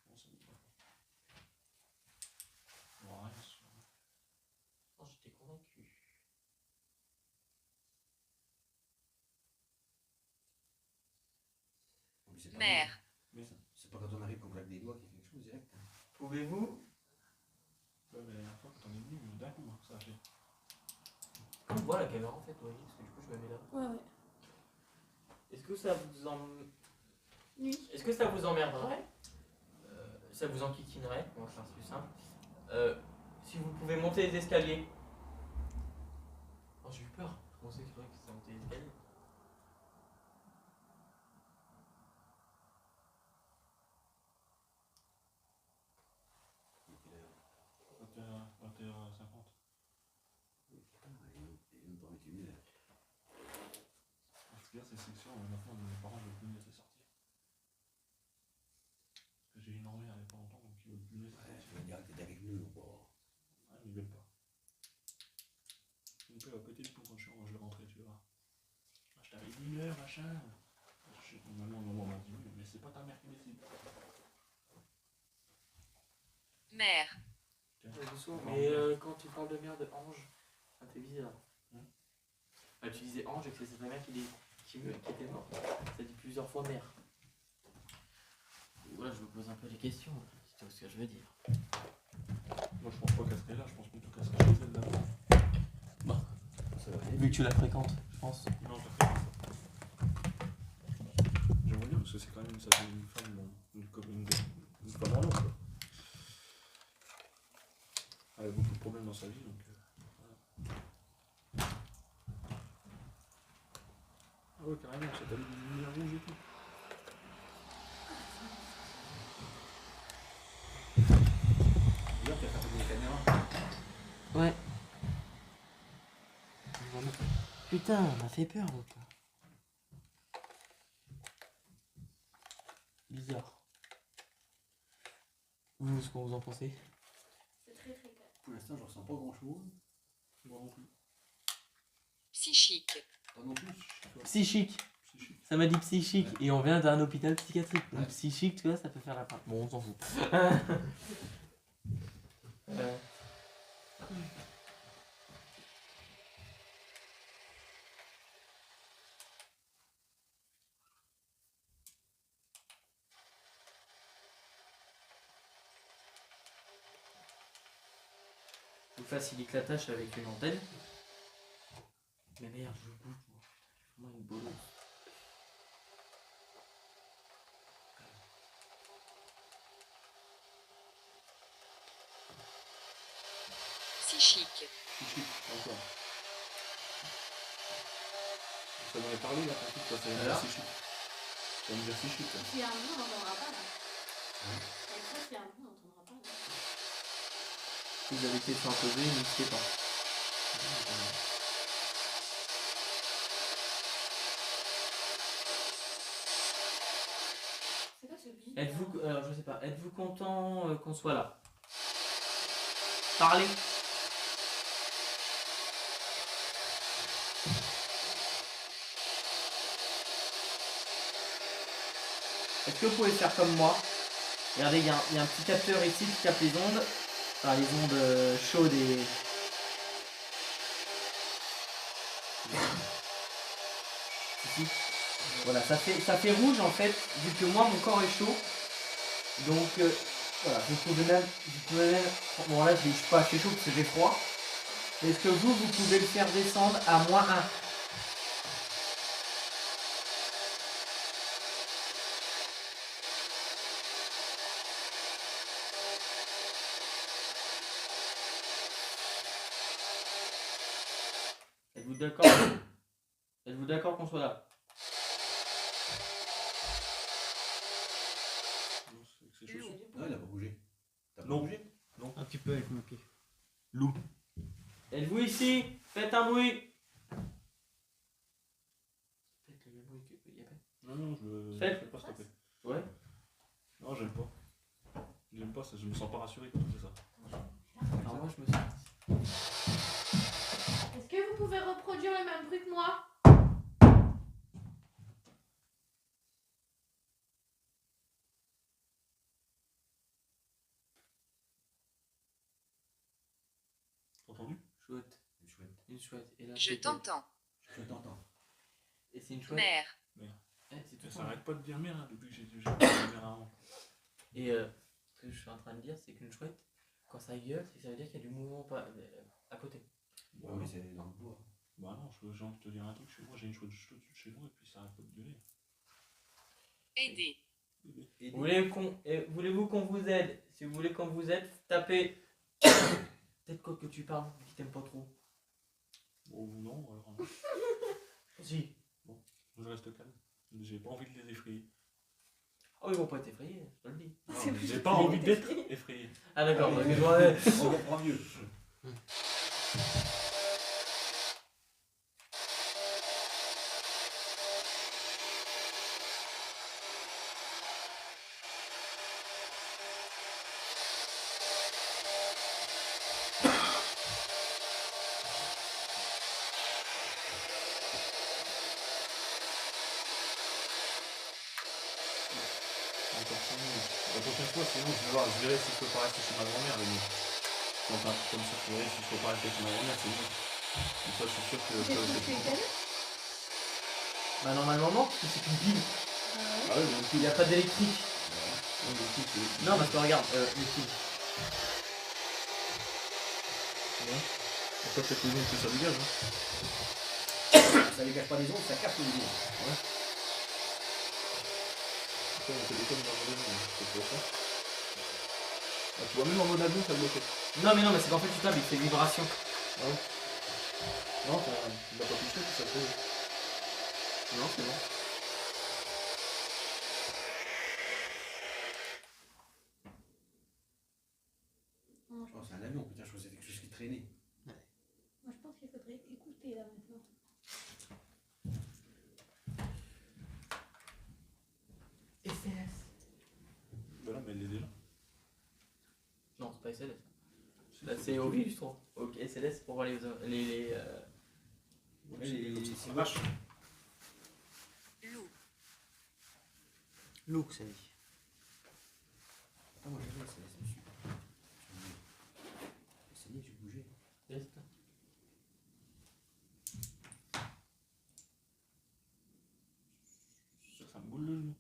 Bon, ça me dit pas. Ouais, Oh, j'étais convaincu. Mais c'est pas- Mère. mais ça. C'est pas quand on arrive qu'on claque des doigts qu'il y a quelque chose direct. Pouvez-vous? Ouais, mais la dernière fois, quand on est venu, d'un coup, ça a fait. On voit la caméra en fait, oui, parce que du coup je me mets là. Ouais, ouais. Est-ce que ça vous en... Nuit. Est-ce que ça vous emmerderait? Ça vous enquiquinerait? On va faire plus simple. Si vous pouvez monter les escaliers. Oh, j'ai eu peur. Je pensais que ça montait les escaliers. Et puis là, 21h50. il est même pas 21 heures. Je veux dire, ces sections, maintenant, mes parents ne veulent plus me laisser sortir. Parce que j'ai une envie il n'y a pas longtemps, donc ils veulent plus me laisser Ouais, sortir. je veux dire que t'es avec nous. Bon. Ouais, mais ils veulent pas. Mon père a pété le plomb quand je vais rentrer, tu vois. Ah, je t'avais dit une heure, machin. Maman m'a dit, oui, mais c'est pas ta mère qui décide. Mère. Mais quand tu parles de merde, Ange, ça me fait bizarre. Tu disais Ange et que c'est ta mère qui était morte. Ça dit plusieurs fois mère. Et voilà, je vous pose un peu les questions, c'est tout ce que je veux dire. Moi, je pense pas qu'elle serait là, je pense plutôt qu'elle serait chez elle là-bas. Ça va aller. Vu que tu la fréquentes, je pense. Non, je la fais pas. J'aimerais bien, parce que c'est quand même une femme, une femme en or, quoi. Elle a beaucoup de problèmes dans sa vie, donc voilà. Ah ouais, carrément, ça t'a mis une lumière rouge et tout. D'ailleurs, tu as fait des caméras. Ouais. Putain, on m'a fait peur donc. Bizarre. Vous, ce que vous en pensez? C'est très très calme. Pour l'instant, je ressens pas grand chose. Moi non plus. Psychique. Pas non plus. Psychique. Psychique. Ça m'a dit psychique. Ouais. Et on vient d'un hôpital psychiatrique. Donc Ouais. psychique, tu vois, ça peut faire la part. Bon, on s'en fout. Je vous facilite la tâche avec une antenne. Mais merde, je goûte moi. Moi une bolo. Psychique. Psychique, encore. Ça m'en est parlé là, t'inquiète, toi, ça va me dire Alors psychique. Ça va me dire psychique, là. Si un jour on n'en aura pas là. Avec ça, c'est un bruit, on n'entendra pas. Si vous avez été imposé, n'hésitez pas. C'est quoi ce bip Êtes-vous, alors je sais pas, êtes-vous content qu'on soit là? Parlez. Est-ce que vous pouvez faire comme moi? Regardez, il y a un petit capteur ici qui capte les ondes. Enfin, les ondes chaudes et... Ici. Voilà, ça fait rouge en fait, vu que moi mon corps est chaud. Donc voilà, vous pouvez même... Bon là je suis pas assez chaud parce que j'ai froid. Est-ce que vous pouvez le faire descendre à -1? Êtes-vous d'accord? Êtes-vous d'accord qu'on soit là? Non, c'est chaud. Non, il a pas bougé. T'as pas Non. bougé? Un petit peu avec mon pied. Loup. Êtes-vous ici? Faites un bruit. Faites le même bruit que Yapet. Non, je Faites. fais pas stopper. Ouais. Non, j'aime pas. J'aime pas ça, je me sens pas rassuré quand on fait ça. Alors moi je me sens... Est-ce que vous pouvez reproduire le même bruit que moi? T'as entendu? Chouette. Une chouette. Une chouette. Et là, Je c'est t'entends. Je t'entends. elle. Et c'est une chouette. Mère. C'est tout Ça ça. arrête pas de dire merde hein, depuis que j'ai dit mère avant. Et ce que je suis en train de dire, c'est qu'une chouette, quand ça gueule, c'est que ça veut dire qu'il y a du mouvement à côté. Ouais, mais c'est dans le bois. Bah non, j'ai envie de te dire un truc, chez moi j'ai une chouette juste au-dessus de chez moi et puis ça arrête pas de gueuler. Aider. Voulez-vous qu'on vous aide? Si vous voulez qu'on vous aide, tapez. Peut-être quoi que tu parles, qui t'aime pas trop. Bon, non, alors Si. je reste calme. J'ai pas envie de les effrayer. Oh, ils vont pas être effrayés, je te le dis. Non, j'ai pas envie d'être effrayé. Ah d'accord, Ah, parce oui. que je vois- On comprend mieux. Encore 5 minutes. La prochaine fois, sinon je verrai si je peux pas rester chez ma grand-mère. Mais bon, quand un truc comme ça, je verrai si je peux pas rester chez ma grand-mère, c'est bon. Comme ça, je suis sûr que je peux. Bah normalement non, parce que c'est une pile. Ah oui, donc Il n'y a pas d'électrique. non, Non, parce que regarde, les piles. pourquoi cette maison que ça dégage hein? Ça dégage pas les ondes, ça capte les ondes. Pourquoi on fait des connes dans le maison c'est pour ça. Ah, tu vois, même en mode avion, ça bloquait. Non mais c'est qu'en fait tu tapes, il fait vibration. Ah ouais. Non, tu l'as pas touché, ça fait. Non, c'est bon. Oh, c'est un avion, putain, je pensais que c'était quelque chose qui traînait. Moi, je pense qu'il faudrait écouter là maintenant. SLS. Bah non, mais elle est déjà. Non, c'est pas SLS. Là c'est OV 3. Ok, SLS pour voir les Ça marche. Loup. Look, ça dit. Ah, moi j'ai vu, c'est dessus. J'ai essayé, j'ai bougé. Ça me boule le genou.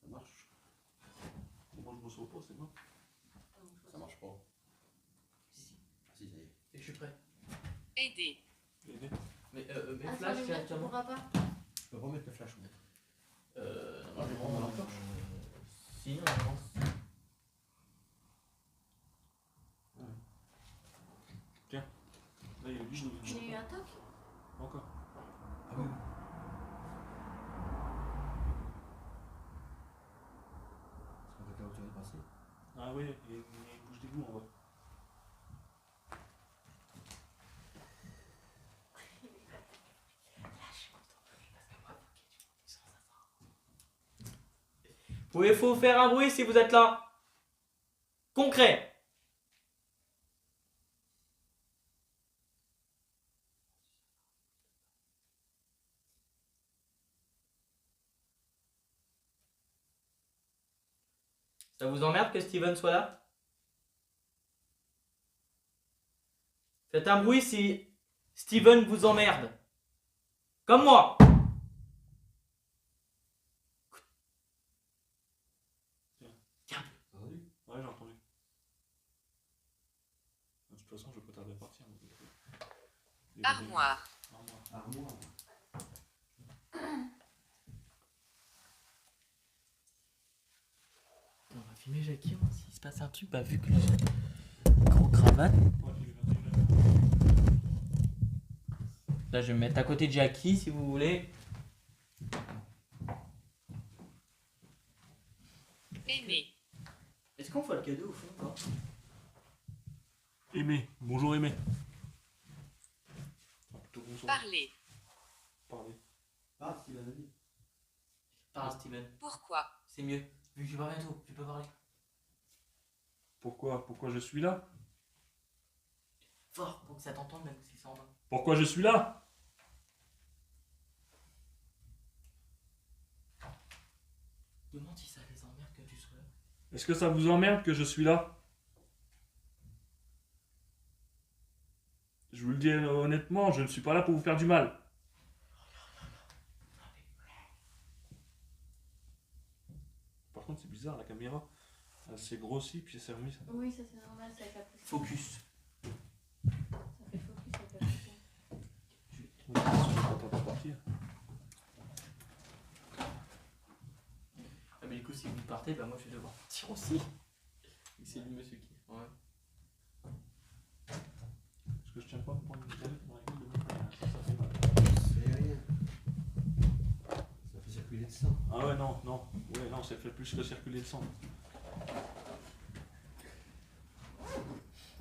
Ça marche. Comment je me sauve pas, c'est bon. Ça marche pas. Si. Ah si, ça y est. Et je suis prêt. Aider. Aider. Mais Ah, ça flash veut dire que tu directement. pourras pas. Je peux remettre le flash. Moi. Non, je vais prendre ma lampe torche. Si, normalement. Là, il y a 8 Il y a eu un toc. Encore. Ah oui. Ah oui, il y a une bouche d'égout en vrai. Pouvez-vous faire un bruit si vous êtes là? Concret. Ça vous emmerde que Steven soit là? Faites un bruit si Steven vous emmerde. Comme moi. Entendu? Ouais, j'ai entendu. De toute façon, je vais pas tarder à partir. Armoire. Armoire. On va filmer Jackie, hein, s'il se passe un truc, vu que j'ai gros cravate. Là, je vais me mettre à côté de Jackie si vous voulez. Aimer. Est-ce qu'on fait le cadeau au fond ou pas? Aimé. Bonjour Aimé. Plutôt bonsoir. Parler. Parler. Ah, Steven a dit. Parle Steven, Pourquoi? c'est mieux. Vu que je parle bientôt, tu peux parler. Pourquoi je suis là? Fort, pour que ça t'entende même si c'est en bas. Pourquoi je suis là? Demande si ça les emmerde que tu sois là. Est-ce que ça vous emmerde que je suis là? Je vous le dis honnêtement, je ne suis pas là pour vous faire du mal. Par contre, c'est bizarre, la caméra, elle s'est grossie, puis elle s'est remise. Oui, ça c'est normal, ça fait pousser. Focus. Ça fait focus, ça fait pousser. Je suis content de partir. Ah, mais du coup, si vous partez, moi je vais devoir partir aussi. C'est lui, monsieur qui. Ouais. Est-ce que je tiens pas à me prendre une canette dans la gueule de mon ça fait mal. C'est rien. Ça fait circuler le sang. Ah ouais, non, ça fait plus que circuler le sang.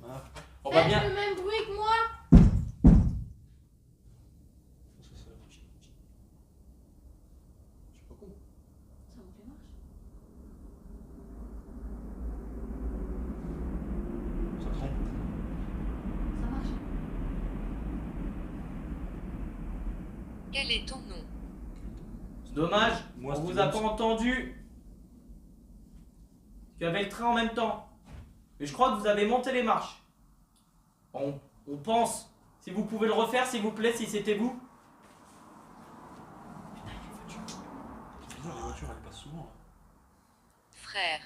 Ah, On va Faites bien. le même bruit que moi. ça. Je suis pas con. Ça monte les marches. Ça trompe. Ça marche. Quel est ton nom? Dommage, Moi, on vous Steven, a pas entendu. Tu avais le train en même temps. Mais je crois que vous avez monté les marches. On pense. Si vous pouvez le refaire, s'il vous plaît, si c'était vous. C'est bizarre, les voitures, elles passent souvent. Frère.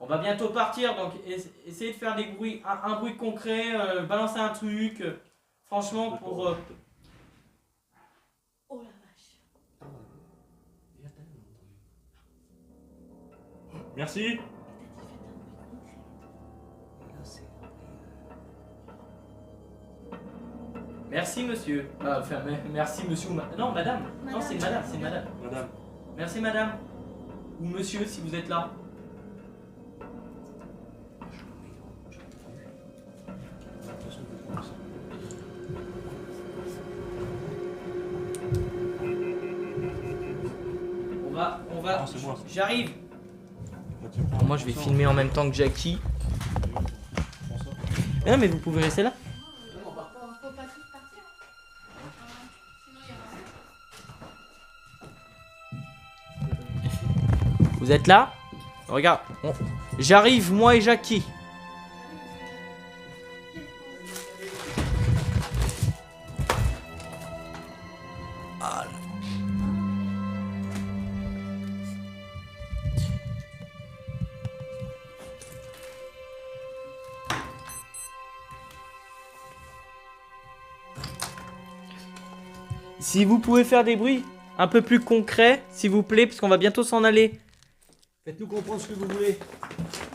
On va bientôt partir, donc essayez de faire des bruits, un bruit concret, balancer un truc. Franchement, pour. Oh la vache. Merci. Merci monsieur. Merci monsieur ou non, madame. Non, c'est madame, c'est madame. Madame. Merci madame. Ou monsieur si vous êtes là. On va. Ah, c'est moi. J'arrive. Bah, tiens, prends- Moi je vais prends ça. filmer en même temps que Jackie. Prends ça. Non mais vous pouvez rester là. Faut pas tous partir. Sinon il y aura. Vous êtes là? Regarde. J'arrive moi et Jackie. Si vous pouvez faire des bruits un peu plus concrets, s'il vous plaît, parce qu'on va bientôt s'en aller. Faites-nous comprendre ce que vous voulez.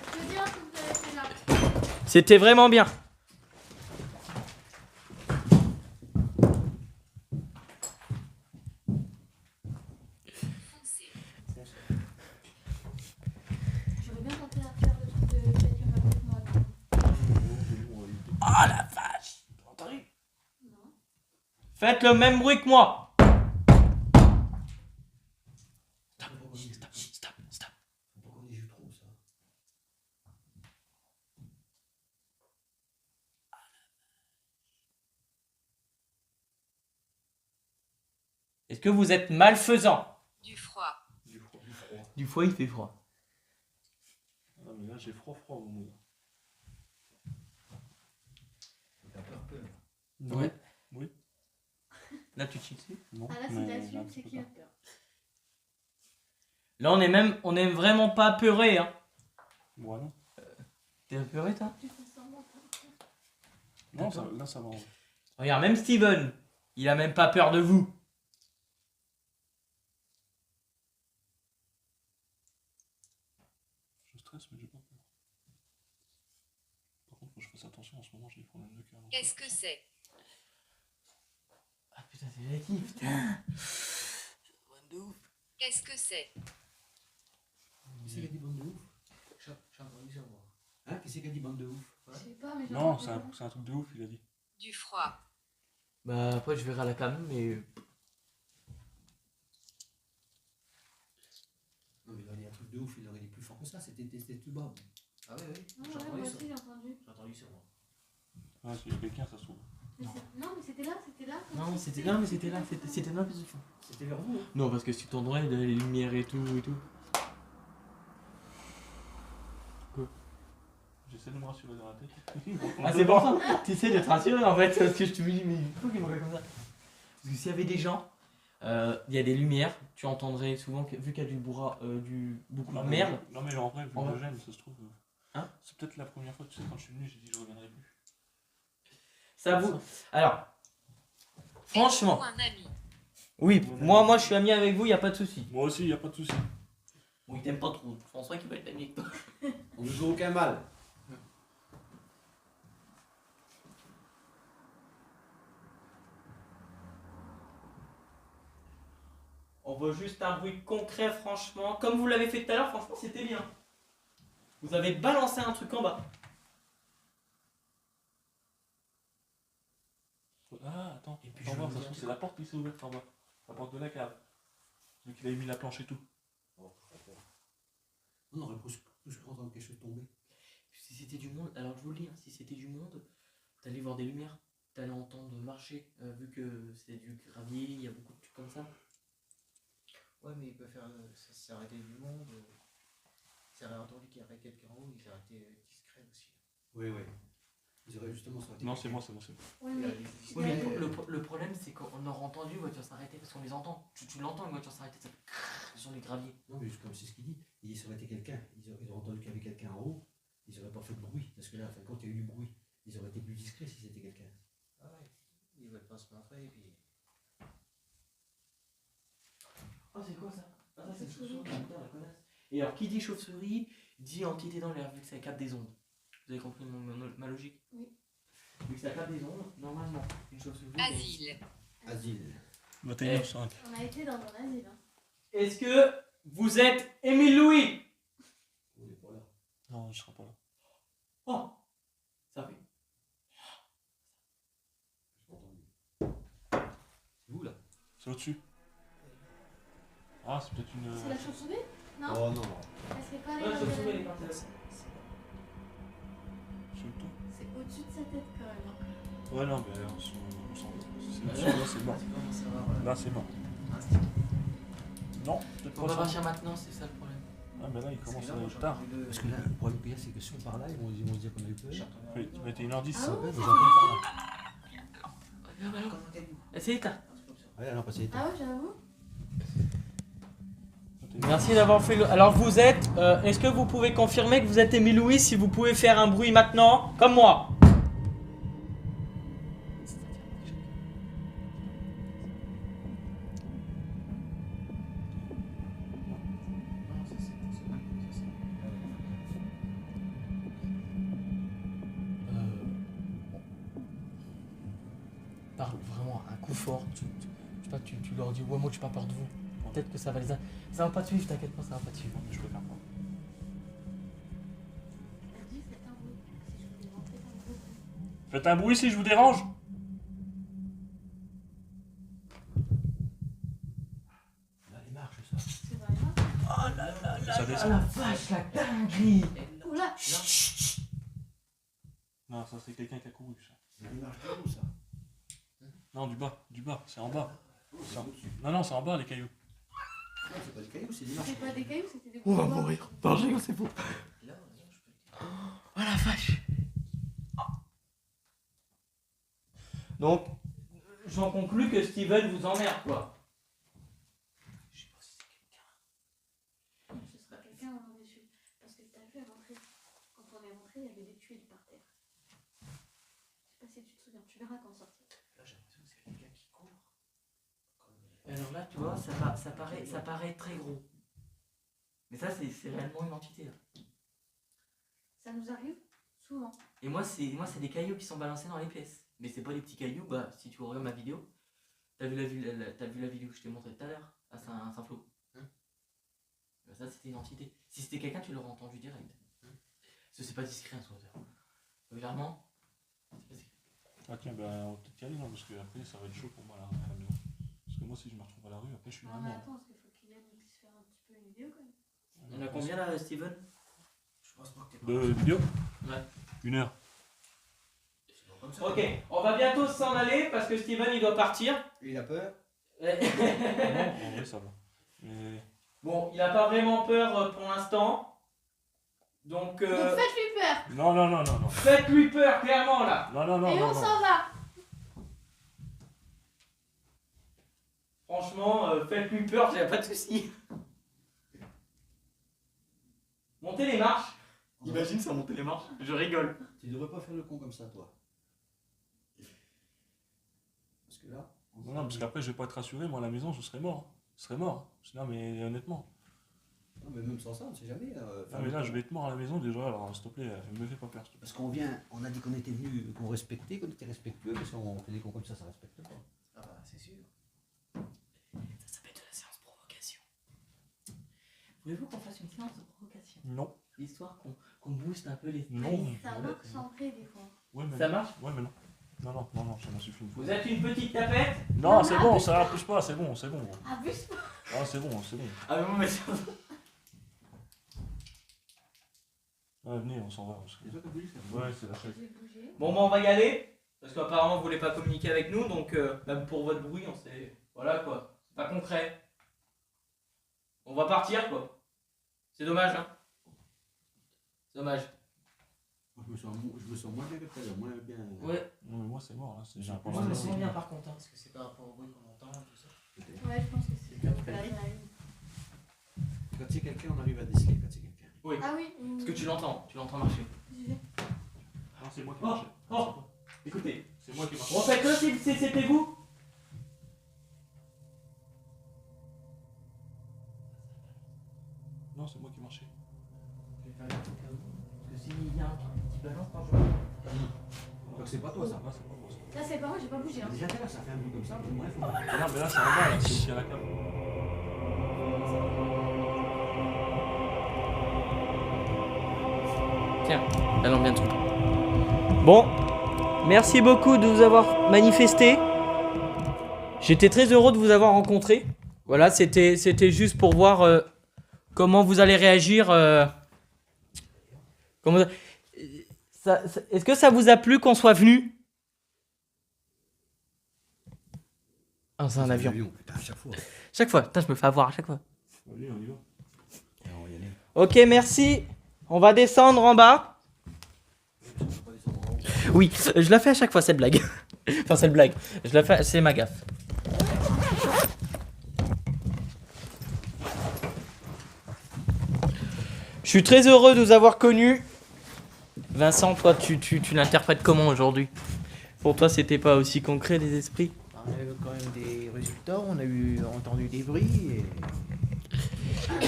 C'est bien ce que vous avez fait là. C'était vraiment bien. Foncé. Faites le même bruit que moi. Stop. Faut pas qu'on y joue trop, ça. Est-ce que vous êtes malfaisant? Du froid. Du froid. Du froid, il fait froid. Ah, mais là, j'ai froid, au monde. T'as peur. Ouais. Oui. Là, tu te chies dessus. Non. Ah là, c'est mais là-dessus, là, c'est je qu'il peux a peur. Là, on est vraiment pas apeuré, hein. pas. Ouais, non. T'es apeuré, toi? Tu fais semblant. Non, ça, là, ça va. Regarde, même Steven, il a même pas peur de vous. Je stresse, mais j'ai pas peur. Par contre, faut que je fasse attention en ce moment, j'ai des problèmes de cœur. Qu'est-ce que c'est? Ah putain, c'est négatif, putain. De ouf. Qu'est-ce que c'est? Qui c'est qui a dit bande de ouf? J'ai entendu ça, moi. Hein? Qui c'est qui a dit bande de ouf? Je sais pas, mais j'ai Non, entendu c'est un truc de ouf, il a dit. Du froid. Bah, après, je verrai à la cam, mais. Non, mais il a dit un truc de ouf, il aurait dit plus fort que ça, c'était tout bas. Ah oui, oui. Non, ouais, moi aussi j'ai entendu. J'ai entendu ça, moi. Ah, s'il y a quelqu'un, ça se trouve. Non, mais c'était là. Non, c'était là, mais c'était là. C'était là, plus fond. C'était vers vous, hein? Non, parce que si tu tournerais, les lumières et tout. J'essaie de me rassurer dans la tête. Ah, c'est pour ça. Tu essaies de te rassurer en fait, parce que je te dis, mais pourquoi il me regarde comme ça? Parce que s'il y avait des gens, il y a des lumières, tu entendrais souvent, vu qu'il y a beaucoup de merde. Non, mais en vrai, vu En que vrai. j'aime, ça se trouve. Hein? C'est peut-être la première fois, tu sais, quand je suis venu, j'ai dit je reviendrai plus. Ça vous. Alors, franchement, Êtes-vous un ami? oui, moi je suis ami avec vous, il n'y a pas de souci. Moi aussi, y a pas de souci. Bon, il t'aime pas trop, je pense pas qu'il va être ami avec toi. On ne joue aucun mal. On veut juste un bruit concret, franchement. Comme vous l'avez fait tout à l'heure, franchement, c'était bien. Vous avez balancé un truc en bas. Ah, attends. Et puis Attends, je voir, veux ça se dire trouve, que- c'est la porte qui s'est ouverte en bas. La porte de la cave. Donc il avait mis la planche et tout. Oh, on aurait plus entendre quelque chose tomber. Si c'était du monde, alors je vous le dis, hein, si c'était du monde, t'allais voir des lumières, t'allais entendre marcher, vu que c'est du gravier, il y a beaucoup de trucs comme ça. Ouais, mais il peut faire. Ça s'est arrêté du monde. Il s'est entendu qu'il y avait quelqu'un en haut, il s'est arrêté discret aussi. Oui, oui. Ils auraient justement sorti. Non, c'est moi, c'est moi. Ouais, Il y a mais des- Oui, mais Ouais. le problème, c'est qu'on aurait entendu une voiture s'arrêter, parce qu'on les entend. Tu l'entends, une voiture s'arrêter, ça fait crrrr sur les graviers. Non, mais comme c'est ce qu'il dit, il aurait été quelqu'un. Ils auraient entendu qu'il y avait quelqu'un en haut. Ils n'auraient pas fait de bruit. Parce que là, enfin, quand il y a eu du bruit, ils auraient été plus discrets si c'était quelqu'un. Ah ouais, ils veulent pas se montrer. Et puis... Oh, c'est quoi ça? Ah, ça, c'est une chauve-souris, putain, la connasse. Et alors, qui dit chauve-souris, dit entité dans l'air, vu que ça capte des ondes. Vous avez compris ma logique? Oui. Vu que ça capte des ondes, normalement, une chauve-souris. Asile. Asile. 21h05. On a été dans un asile. Hein. Est-ce que vous êtes Émile Louis? On n'est pas là. Non, je serai pas là. Oh, ça fait. J'ai pas entendu. C'est vous là? C'est au-dessus. Ah, c'est peut-être une. C'est la chauve-souris? Non. Oh non. Elle serait pas allée Ouais, dans chauve-souris, elle est le- partie là. C'est le tout. C'est au-dessus de sa tête quand même. Hein. Ouais, non, mais on s'en va. C'est au-dessus, là, c'est mort. Tu commences à voir. Là, c'est mort. Un style. Non, peut-être On va pas ça. partir maintenant, c'est ça le problème. Ah, mais là, il commence Parce que à là, être moi, tard. j'ai entendu Parce que là, le problème qu'il y a, c'est que si on part là, ils vont se dire qu'on a eu peur. J'ai entendu un Oui, bruit. 21h10. Ah ouais? Vous entendez par là. Comment t'es-vous? C'est éteint. Un truc comme ça. Ouais, non, pas c'est Ah ouais, j'avoue. Merci d'avoir fait le. Alors vous êtes. Est-ce que vous pouvez confirmer que vous êtes Émile Louis si vous pouvez faire un bruit maintenant, comme moi? Non, ça c'est pour ça. Ça, Parle vraiment un coup fort. Je sais pas, tu leur dis ouais, moi j'ai pas peur de vous. Peut-être que ça va les. Ça va pas te suivre, t'inquiète pas, ça va pas te suivre. Non, mais je peux faire quoi? Elle dit c'est un bruit. Si je voulais rentrer dans le groupe. Faites un bruit si je vous dérange. que ça Ah descend. la vache, la dinguerie. Oula. Non, ça c'est quelqu'un qui a couru ça. Il marche de où ça? Non, du bas, c'est en bas. Non, c'est en bas les cailloux. Non, c'est pas des cailloux, c'est des marches. C'est pas des cailloux, c'était des On va gros bois. mourir. Non, je rigole, c'est faux. Là, je peux le dire. Oh la vache. Donc, j'en conclus que Steven vous emmerde, quoi. Je sais pas si c'est quelqu'un. Ce sera quelqu'un, on aurait su. Parce que t'as vu à l'entrée, quand on est rentré, il y avait des tuiles par terre. Je sais pas si tu te souviens, tu verras quand on sortira. Là, j'ai l'impression que c'est quelqu'un qui court. Alors là, tu vois, ça paraît très gros. Mais ça, c'est réellement une entité, là. Ça nous arrive souvent. Et moi, c'est des cailloux qui sont balancés dans les pièces. Mais c'est pas des petits cailloux, bah, si tu regardes ma vidéo, t'as vu la vidéo que je t'ai montrée tout à l'heure, à Saint-Flour. Bah, ça, c'était une entité. Si c'était quelqu'un, tu l'aurais entendu direct. Parce que c'est pas discret, un sauteur. Clairement, c'est pas discret. Ah tiens, ben on va peut-être y aller, non, parce que après ça va être chaud pour moi là, à la maison. Parce que moi si je me retrouve à la rue, après je suis Ah, vraiment. mais attends, parce qu'il faut qu'il puisse faire un petit peu une vidéo quand même. On a combien là, Steven? Je pense pas que t'es De vidéo? Ouais. 1 heure. comme ça. Ok, on va bientôt s'en aller parce que Steven il doit partir. Il a peur? Non, en vrai ça va. Mais. Bon, il a pas vraiment peur pour l'instant. Donc, Donc faites-lui peur. Non. faites-lui peur, clairement là. Non. Et on s'en va. Franchement, faites-lui peur, j'ai pas de soucis. Montez les marches. Imagine ça, monter les marches. Je rigole. Tu devrais pas faire le con comme ça, toi. Parce que là. Non, parce qu'après je vais pas être rassuré, moi à la maison je serais mort. Je serais mort. Non mais honnêtement. Non, mais même sans ça, on sait jamais. Non mais là je vais être mort à la maison déjà, alors s'il te plaît, me fais pas peur. s'il te plaît. Parce qu'on vient, on a dit qu'on était venu, qu'on respectait, qu'on était respectueux, mais si on fait des cons comme ça respecte pas. Ah bah, c'est sûr. Ça s'appelle de la séance provocation. Voulez-vous qu'on fasse une séance de provocation? Non. Histoire qu'on booste un peu les... Non. Ça marche en vrai des fois. Ouais, mais Ça non. marche? Ouais mais non. Non, ça m'a suffi une fois. Vous êtes une petite tapette? Non, c'est bon, ça pousse pas, c'est bon. Abuse pas. Ah c'est bon. Ah bon, mais c'est... Ouais, venez, on s'en va. Parce que... C'est toi qui as voulu faire. Ouais, c'est la chaise. J'ai bougé. Bon, bah on va y aller. Parce qu'apparemment vous voulez pas communiquer avec nous, donc même pour votre bruit, on sait... Voilà quoi, c'est pas concret. On va partir quoi. C'est dommage, hein. C'est dommage. Moi, je me sens moins bien que tout à l'heure, moins bien. Ouais. Non mais moi c'est mort là, j'ai un Moi, problème. je me sens bien par contre. Hein. Parce que c'est par rapport au bruit qu'on entend, tout ça. Peut-être. Ouais, je pense que c'est Quelqu'un ça. qui fait la vie. Quand c'est quelqu'un, on arrive à déceler quand c'est quelqu'un. Oui. Ah oui. Parce que tu l'entends marcher. Non, c'est moi qui Oh, marche. oh. Écoutez, C'est moi qui marche. refaites-le si c'était vous. Non, c'est moi qui marchais. Je vais faire gaffe au cas où. Parce que s'il y a un petit balance quand je... Donc c'est pas toi ça. Non, c'est pas moi ça. Là, c'est pas moi, j'ai pas bougé. Hein. Déjà, tout à l'heure, ça fait un bruit comme ça, mais moi, il faut. Non, mais là c'est en bas, là, c'est aussi à la cave. Tiens, allons bientôt. Bon, merci beaucoup de vous avoir manifesté. J'étais très heureux de vous avoir rencontré. Voilà, c'était juste pour voir comment vous allez réagir. Est-ce que ça vous a plu qu'on soit venu? Ah, c'est un avion. Putain, à chaque fois. Chaque fois, putain, je me fais avoir à chaque fois. Allez, on y va. On va y aller. Ok, merci. On va descendre en bas. Oui, je la fais à chaque fois cette blague. Enfin, cette blague. Je la fais, c'est ma gaffe. Je suis très heureux de vous avoir connus. Vincent, toi, tu l'interprètes comment aujourd'hui? Pour toi, c'était pas aussi concret, les esprits? On a eu quand même des résultats, on a entendu des bruits et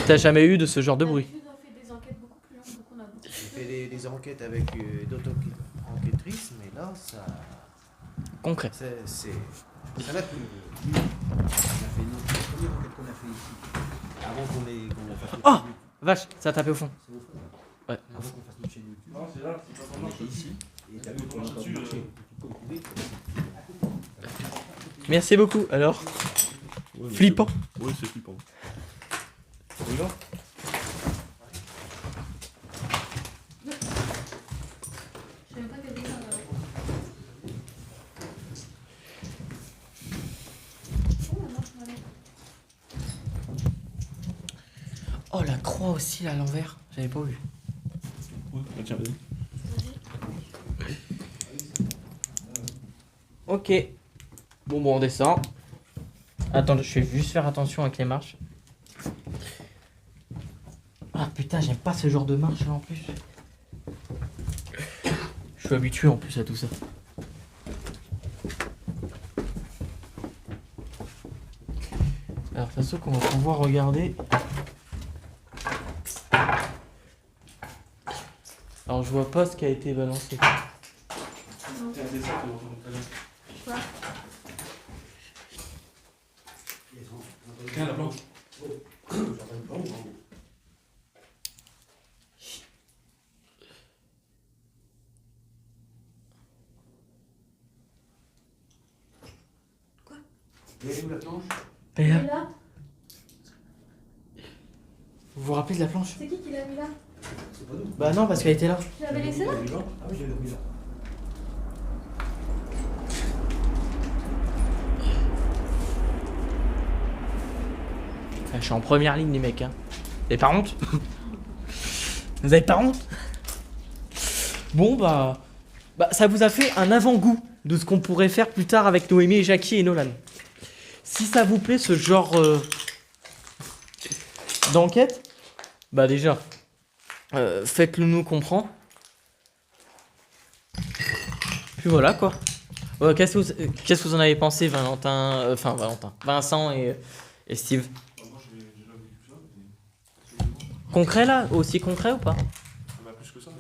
T'as jamais eu de ce genre de bruit? D'habitude, on fait des enquêtes beaucoup plus longues, donc on a beaucoup on plus fait des enquêtes avec d'autres enquêtrices, mais là, ça Concret. l'a plus. Ça l'a plus. On a fait notre première enquête qu'on a fait ici. Avant qu'on fasse notre Oh chaîne YouTube. Vache, ça a tapé au fond. C'est au fond. Ouais. Avant qu'on fasse notre chaîne YouTube. Non, c'est là, c'est pas On était ici. Et t'as vu Quand qu'on on a marche pas dessus, marché. Comme vous pouvez. Merci beaucoup. Alors, Ouais, mais flippant. c'est bon. Ouais, c'est flippant. Rigolo. Oh, la croix aussi, là, à l'envers. J'avais pas vu. Ouais, bah tiens, vas-y. Ok. Bon, on descend. Attends, je vais juste faire attention avec les marches. Ah putain, j'aime pas ce genre de marche là en plus. Je suis habitué en plus à tout ça. Alors, de toute façon, qu'on va pouvoir regarder. Alors, je vois pas ce qui a été balancé. Non. Tiens, c'est ça que l'on tout à l'heure. Quoi? Tiens, la planche. Elle est où la planche? Et Et là, là, vous vous rappelez de la planche? c'est qui l'a mis là? C'est pas nous. Bah non, parce qu'elle était là. Tu l'avais laissé là? Ah oui, je l'ai mis là. Ah, je suis en première ligne les mecs. Hein. Vous avez pas honte? Vous avez pas honte? Bon bah ça vous a fait un avant-goût de ce qu'on pourrait faire plus tard avec Noémie et Jackie et Nolan. Si ça vous plaît ce genre d'enquête, bah déjà faites-le nous comprendre. Puis voilà quoi. Ouais, qu'est-ce que vous en avez pensé Valentin, Vincent et Steve? Moi, j'ai déjà vu ça. Mais... Concret là? Aussi concret ou pas? Ça m'a plus que ça.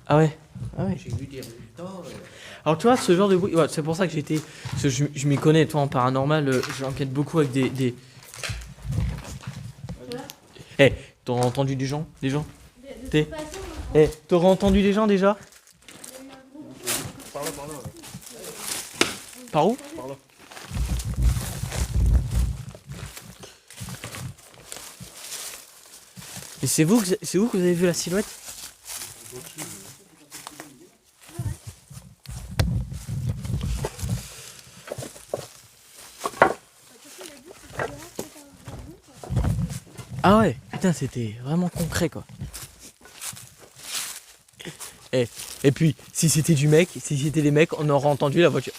Ah ouais. Ah ouais. J'ai vu des résultats. Alors tu vois ce genre de bruit, ouais, c'est pour ça que j'étais, parce que je m'y connais toi en paranormal, j'enquête beaucoup avec des... Eh, t'aurais entendu des gens? De T'es- toute façon, Eh, t'aurais entendu des gens déjà? il y a eu un groupe. Par là. Par où? Par là. Et c'est vous que vous avez vu la silhouette? Ah ouais, putain c'était vraiment concret quoi. Et puis, si c'était des mecs, on aurait entendu la voiture.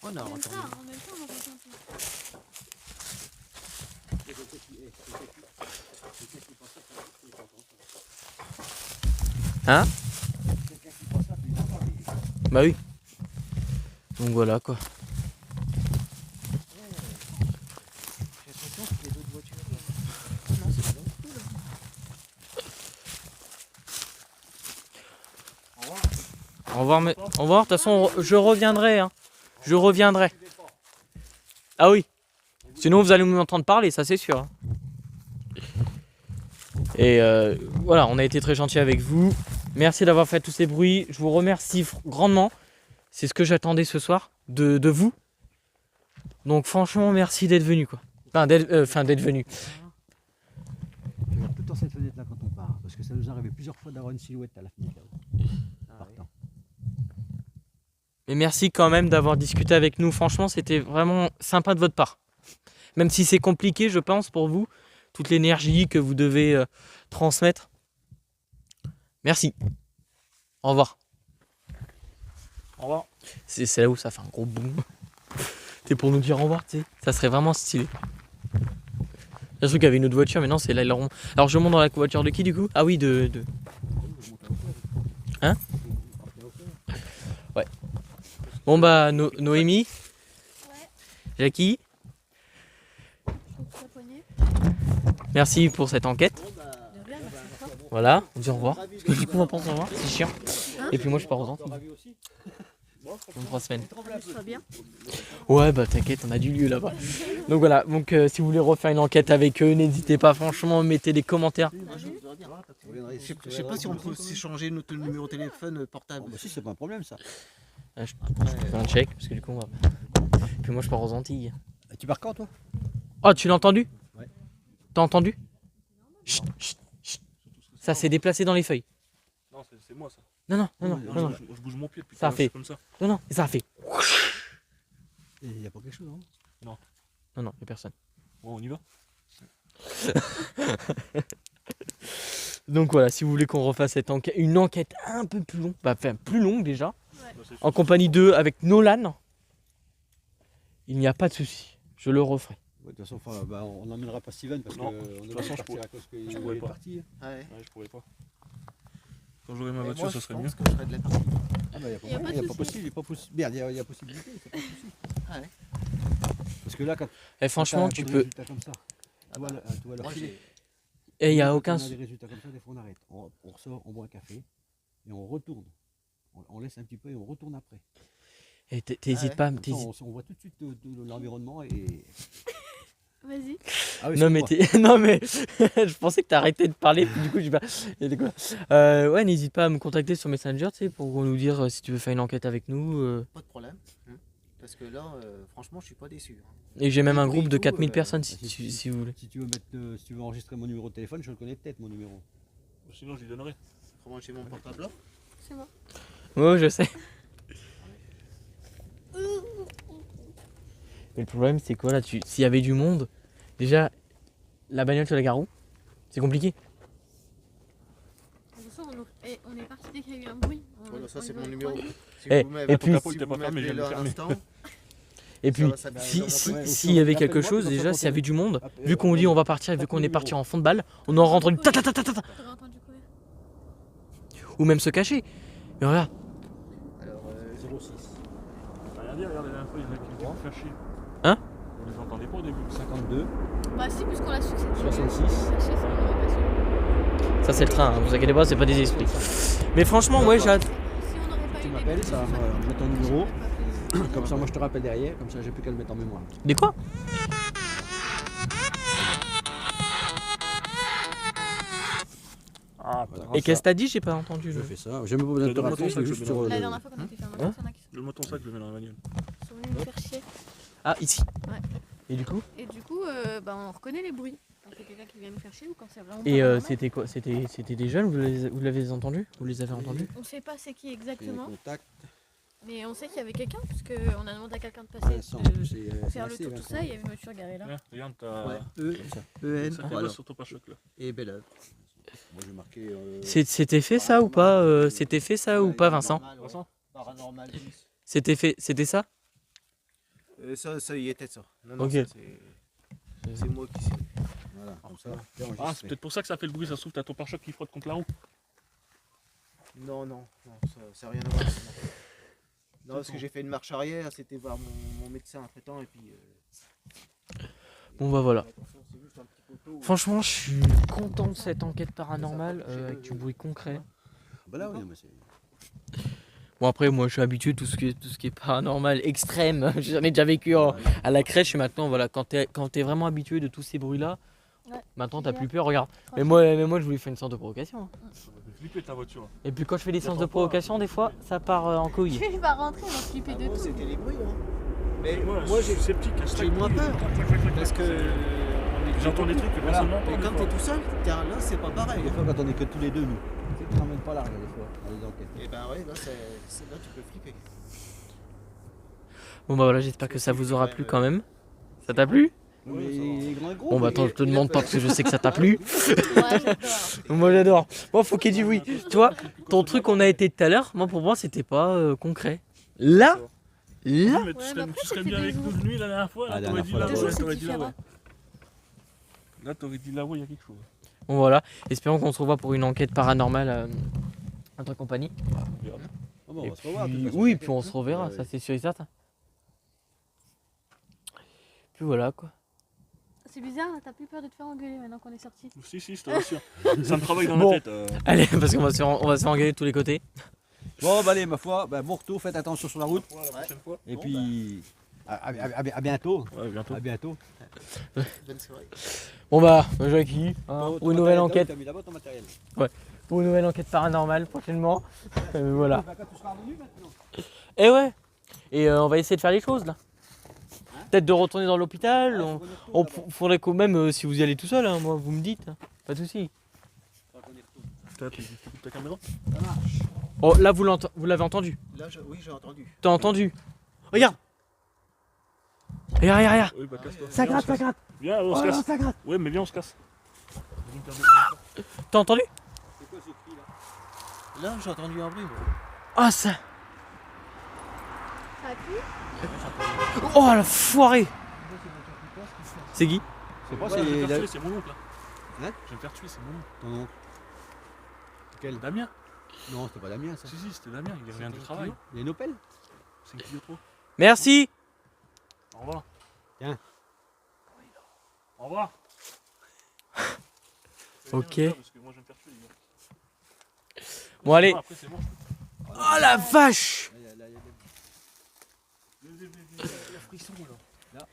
On aurait En même entendu. temps, on entend ça. Hein? Bah oui. Donc voilà quoi. Au revoir, mais... Au revoir, de toute façon, je reviendrai. Hein. Je reviendrai. Ah oui. Sinon, vous allez m'entendre parler, ça c'est sûr. Hein. Et voilà, on a été très gentils avec vous. Merci d'avoir fait tous ces bruits. Je vous remercie grandement. C'est ce que j'attendais ce soir de vous. Donc franchement, merci d'être venu quoi. Enfin, d'être venu. Je regarde tout le temps cette fenêtre là quand on part. Parce que ça nous arrivait plusieurs fois d'avoir une silhouette à la fenêtre là-haut. Partant. Mais merci quand même d'avoir discuté avec nous. Franchement, c'était vraiment sympa de votre part. Même si c'est compliqué, je pense, pour vous, toute l'énergie que vous devez transmettre. Merci. Au revoir. Au revoir. C'est là où ça fait un gros boom. C'est pour nous dire au revoir, tu sais. Ça serait vraiment stylé. Le truc avait une autre voiture, mais non, c'est l'aileron. Alors je monte dans la voiture de qui du coup? Ah oui, de... Hein? Ouais. Bon bah, Noémie. Ouais. Jackie. Donc, la poignée. Merci pour cette enquête. De rien, merci à toi. Voilà, on dit au revoir. Parce que du coup on pense au revoir, c'est chiant. Et puis moi je pars aux Antilles. Dans 3 semaines. Ça va bien. Ouais bah t'inquiète, on a du lieu là-bas. Donc voilà, donc si vous voulez refaire une enquête avec eux, n'hésitez pas, franchement, mettez des commentaires. Je sais pas si on peut s'échanger notre numéro de téléphone portable. Si, c'est pas un problème ça. Je fais un check, parce que du coup on va... Puis moi je pars aux Antilles. Tu pars quand toi? Oh, tu l'as entendu? Ouais. T'as entendu? Chut, chut, chut. Ça s'est déplacé dans les feuilles. Non, c'est moi ça. Non. Je bouge mon pied depuis Ça tout à l'heure, fait. c'est comme ça. Non, ça a fait... Il n'y a pas quelque chose, non? Non. Non, il y a personne. Bon, on y va. Donc voilà, si vous voulez qu'on refasse une enquête un peu plus longue, enfin plus longue déjà, en compagnie d'eux avec Nolan, il n'y a pas de souci, je le referai. Ouais, de toute façon, on n'emmènera pas Steven parce Non, qu'on de toute devait façon, partir à cause qu'il pourrais est pas. parti. Ah ouais. Ouais, je pourrais pas. Quand j'aurai ma Et voiture, moi, ça je serait mieux. pense que je serais de la partie. Ah bah, Y a pas de souci. possible, il n'y a pas possible. Merde, il y a possibilité, c'est pas possible. Ah ouais. Parce que là, quand Et franchement, t'as tu un peu de peux. résultats comme ça, Ah bah, tu vois leur moi, filer. Et il n'y a Quand aucun. on a des résultats comme ça, des fois on arrête. On ressort, on boit un café et on retourne. On laisse un petit peu et on retourne après. Et t'hésites ouais. pas. Comme ça, on voit tout de suite l'environnement et. Vas-y. Ah oui, Non mais, excuse-moi. non mais je pensais que t'arrêtais de parler, puis du coup je pas. Il y a de quoi. Ouais, n'hésite pas à me contacter sur Messenger, tu sais, pour nous dire si tu veux faire une enquête avec nous. pas de problème. Parce que là, franchement, je suis pas déçu. Et j'ai même un Et groupe de tout, 4000 personnes si, si- si vous voulez. Si tu veux enregistrer mon numéro de téléphone, je le connais peut-être mon numéro. Sinon, je lui donnerai. Comment j'ai mon portable là? C'est moi. Ouais, je sais. Mais le problème c'est quoi là, s'il y avait du monde, déjà la bagnole sur la gare où c'est compliqué. De toute façon, on est parti dès qu'il y a eu un bruit. Voilà, ça On c'est les mon a numéro. croisés. Si Et- vous m'avez- et puis- si T'es pas vous fermé, m'appelez je là l'ai à fermé. l'instant, Et puis va s'appuyer si dans mon téléphone. s'il y avait quelque chose déjà, s'il y avait du monde, vu qu'on dit on va partir, vu qu'on est parti en fond de balle, on aurait entendu ta ta ta ta ta ta, T'aurais entendu courir. ou même se cacher. Mais regarde, Alors, 06 T'as rien dit, regarde, la dernière fois, il y en a qui venaient me faire chier. Hein? On les entendait pas au début. 52 Bah si, puisqu'on l'a su que c'était 66. cherché, ça on aurait pas su. ça c'est le train, hein, vous inquiétez pas, c'est pas des esprits. Mais franchement, ouais, j'ai hâte. Si on n'aurait pas Tu eu les m'appelles, deux, ça, ce serait on met ton numéro. pas fait. Comme ça, moi je te rappelle derrière, comme ça j'ai plus qu'à le mettre en mémoire. Des quoi? Ah, Voilà. Et qu'est-ce que t'as dit? J'ai pas entendu. Je fais ça, j'ai même pas besoin de te Donne-moi rappeler, ton sac, c'est je juste vais sur dans- La le. dernière fois qu'on a fait faire un Hein entretien, Donne-moi ton sac, je le mets dans la bagnole. ils sont venus nous faire chier. Ah, ici. Ouais. Et du coup? Et du coup, bah, on reconnaît les bruits. Quand il y a quelqu'un qui vient nous faire chier ou quand c'est vraiment Et paranormal. c'était quoi? C'était des jeunes, vous l'avez entendu? Vous les avez entendus? On sait pas c'est qui Fais exactement, contact. mais on sait qu'il y avait quelqu'un, puisqu'on a demandé à quelqu'un de passer, Vincent, de c'est faire le tour, tout ça, il y avait une voiture garée là. Tiens, regarde, t'as. ouais. Comme ça. EN, Ça fait sur ton pare-choc là. et belle œuvre. Moi j'ai marqué. C'était fait ça ou pas? C'était fait ça ou pas, Vincent? Vincent Paranormal 10. C'était ça? Ça y était ça. Non, non, Ok. ça, c'est moi qui sais. Voilà, comme ça. c'est Ah, c'est enregistré. peut-être pour ça que ça fait le bruit, ça se trouve, t'as ton pare-choc qui frotte contre la roue. Non, ça n'a rien à voir. Non, parce que j'ai fait une marche arrière, c'était voir mon médecin entre temps et puis. Bon bah voilà. C'est juste un petit poteau. Franchement, je suis content de cette enquête paranormale avec du bruit concret. Bah là, oui, mais c'est. Bon après, moi je suis habitué à tout ce qui est paranormal, extrême. J'en ai déjà vécu à la crèche et maintenant voilà, quand t'es vraiment habitué de tous ces bruits-là, Ouais, maintenant c'est t'as clair. plus peur. Regarde. Mais moi je voulais faire une séance de provocation. hein. Ça va te flipper ta voiture. Et puis quand je fais des séances de provocation, des fois ça part en couille. Il va rentrer, on va flipper de Moi, tout. c'était les bruits. Hein. Mais Moi, moi, je suis sceptique. à j'ai chaque moins bruit. peur. Parce que. J'entends des trucs que personne Mais n'entend. quand t'es tout seul, là, c'est pas pareil. Des fois, quand on est que tous les deux, nous. Tu sais, tu n'emmènes pas large, des fois, dans les enquêtes. Et ben ouais, là, là tu peux flipper. Bon bah voilà, j'espère que ça vous aura plu quand même. Ça t'a plu? Mais les grands et gros. Bon bah attends, je te demande pas parce que je sais que ça t'a plu. Ouais, j'adore. Moi j'adore. Moi faut qu'il dise oui. Tu vois, ton truc qu'on a été tout à l'heure, moi pour moi c'était pas concret. Là, Oui, là, mais Ouais, tu mais serais, après, tu serais ça fait bien deux avec jours. nous de nuit la dernière fois. Ah, Là, la t'aurais dernière dit fois, là, la Deux jours, ouais, c'est t'aurais dit là, différent. ouais. Là, t'aurais dit là, ouais, il y a quelque chose. bon voilà. Espérons qu'on se revoit pour une enquête paranormale à ta compagnie. Regarde. Ah bon, on Et va se revoir. de toute puis- façon, oui, t'inquiète, puis on se hein. reverra, Ouais, ça ouais. c'est sûr et certain. Puis voilà quoi. C'est bizarre, là, t'as plus peur de te faire engueuler maintenant qu'on est sorti. Si, je te rassure. Ça me travaille dans Bon. la tête. Allez, parce qu'on va on va se faire engueuler de tous les côtés. Bon, bah allez, ma foi, bah, bon retour, faites attention sur la route. Ouais, la prochaine fois. Et Bon, puis, à bientôt. Ouais, bientôt. À bientôt. Bonne soirée. Bon bah, Jackie, hein, Ton pour une nouvelle matériel, enquête, t'as mis là-bas ton matériel. pour une nouvelle enquête paranormale prochainement. Voilà. Bah, quand tu seras revenu maintenant. Et ouais. Et on va essayer de faire les choses là. Peut-être de retourner dans l'hôpital. Ouais, On faut qu'on y retourne, faudrait quand même, si vous y allez tout seul, hein, moi vous me dites. hein. Pas de soucis. là-bas. Faut qu'on y retourne. Tu coupes ta caméra? Ça marche. Oh là vous l'avez entendu. Là, oui, j'ai entendu. T'as entendu. Regarde. Regarde, regarde, regarde. Oui, bah casse-toi. Ça Viens, on gratte, se ça casse. gratte. Viens, on Oh se là, casse. ça gratte. Ouais, mais viens, on se casse. T'as entendu? C'est quoi ce cri là? Là, j'ai entendu un bruit. Ah, ça. Ça a plu? Oh, la foirée. C'est qui? C'est pas, Voilà, je vais me c'est faire tuer, c'est mon oncle là. Hein? Je vais me faire tuer, c'est mon oncle. ton oncle. Quel? Damien. Non, c'était pas Damien ça. Si, c'était Damien, il revient du travail. Il y a une Opel? C'est une Clio trop. Merci. Au revoir. Tiens. Au revoir. Ok. Parce que moi je vais me faire tuer, les gars. Bon, allez. Après, c'est bon. Oh la vache. Là, il y a La frisson là. pas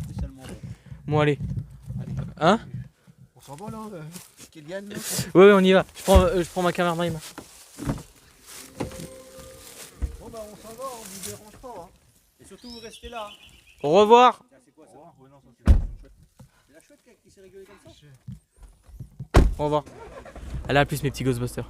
spécialement bon. Bon, allez. Hein? On s'en va là, Kylian là. Ouais, ouais, on y va. Je prends ma caméra. Bon bah on s'en va, on vous dérange pas. Hein. Et surtout vous restez là. Hein. Au revoir. Tiens, c'est quoi Au ça? revoir. Ouais, non, ça c'est chouette. C'est la chouette qui s'est rigolée comme ça? Au revoir. Allez, à plus, mes petits Ghostbusters.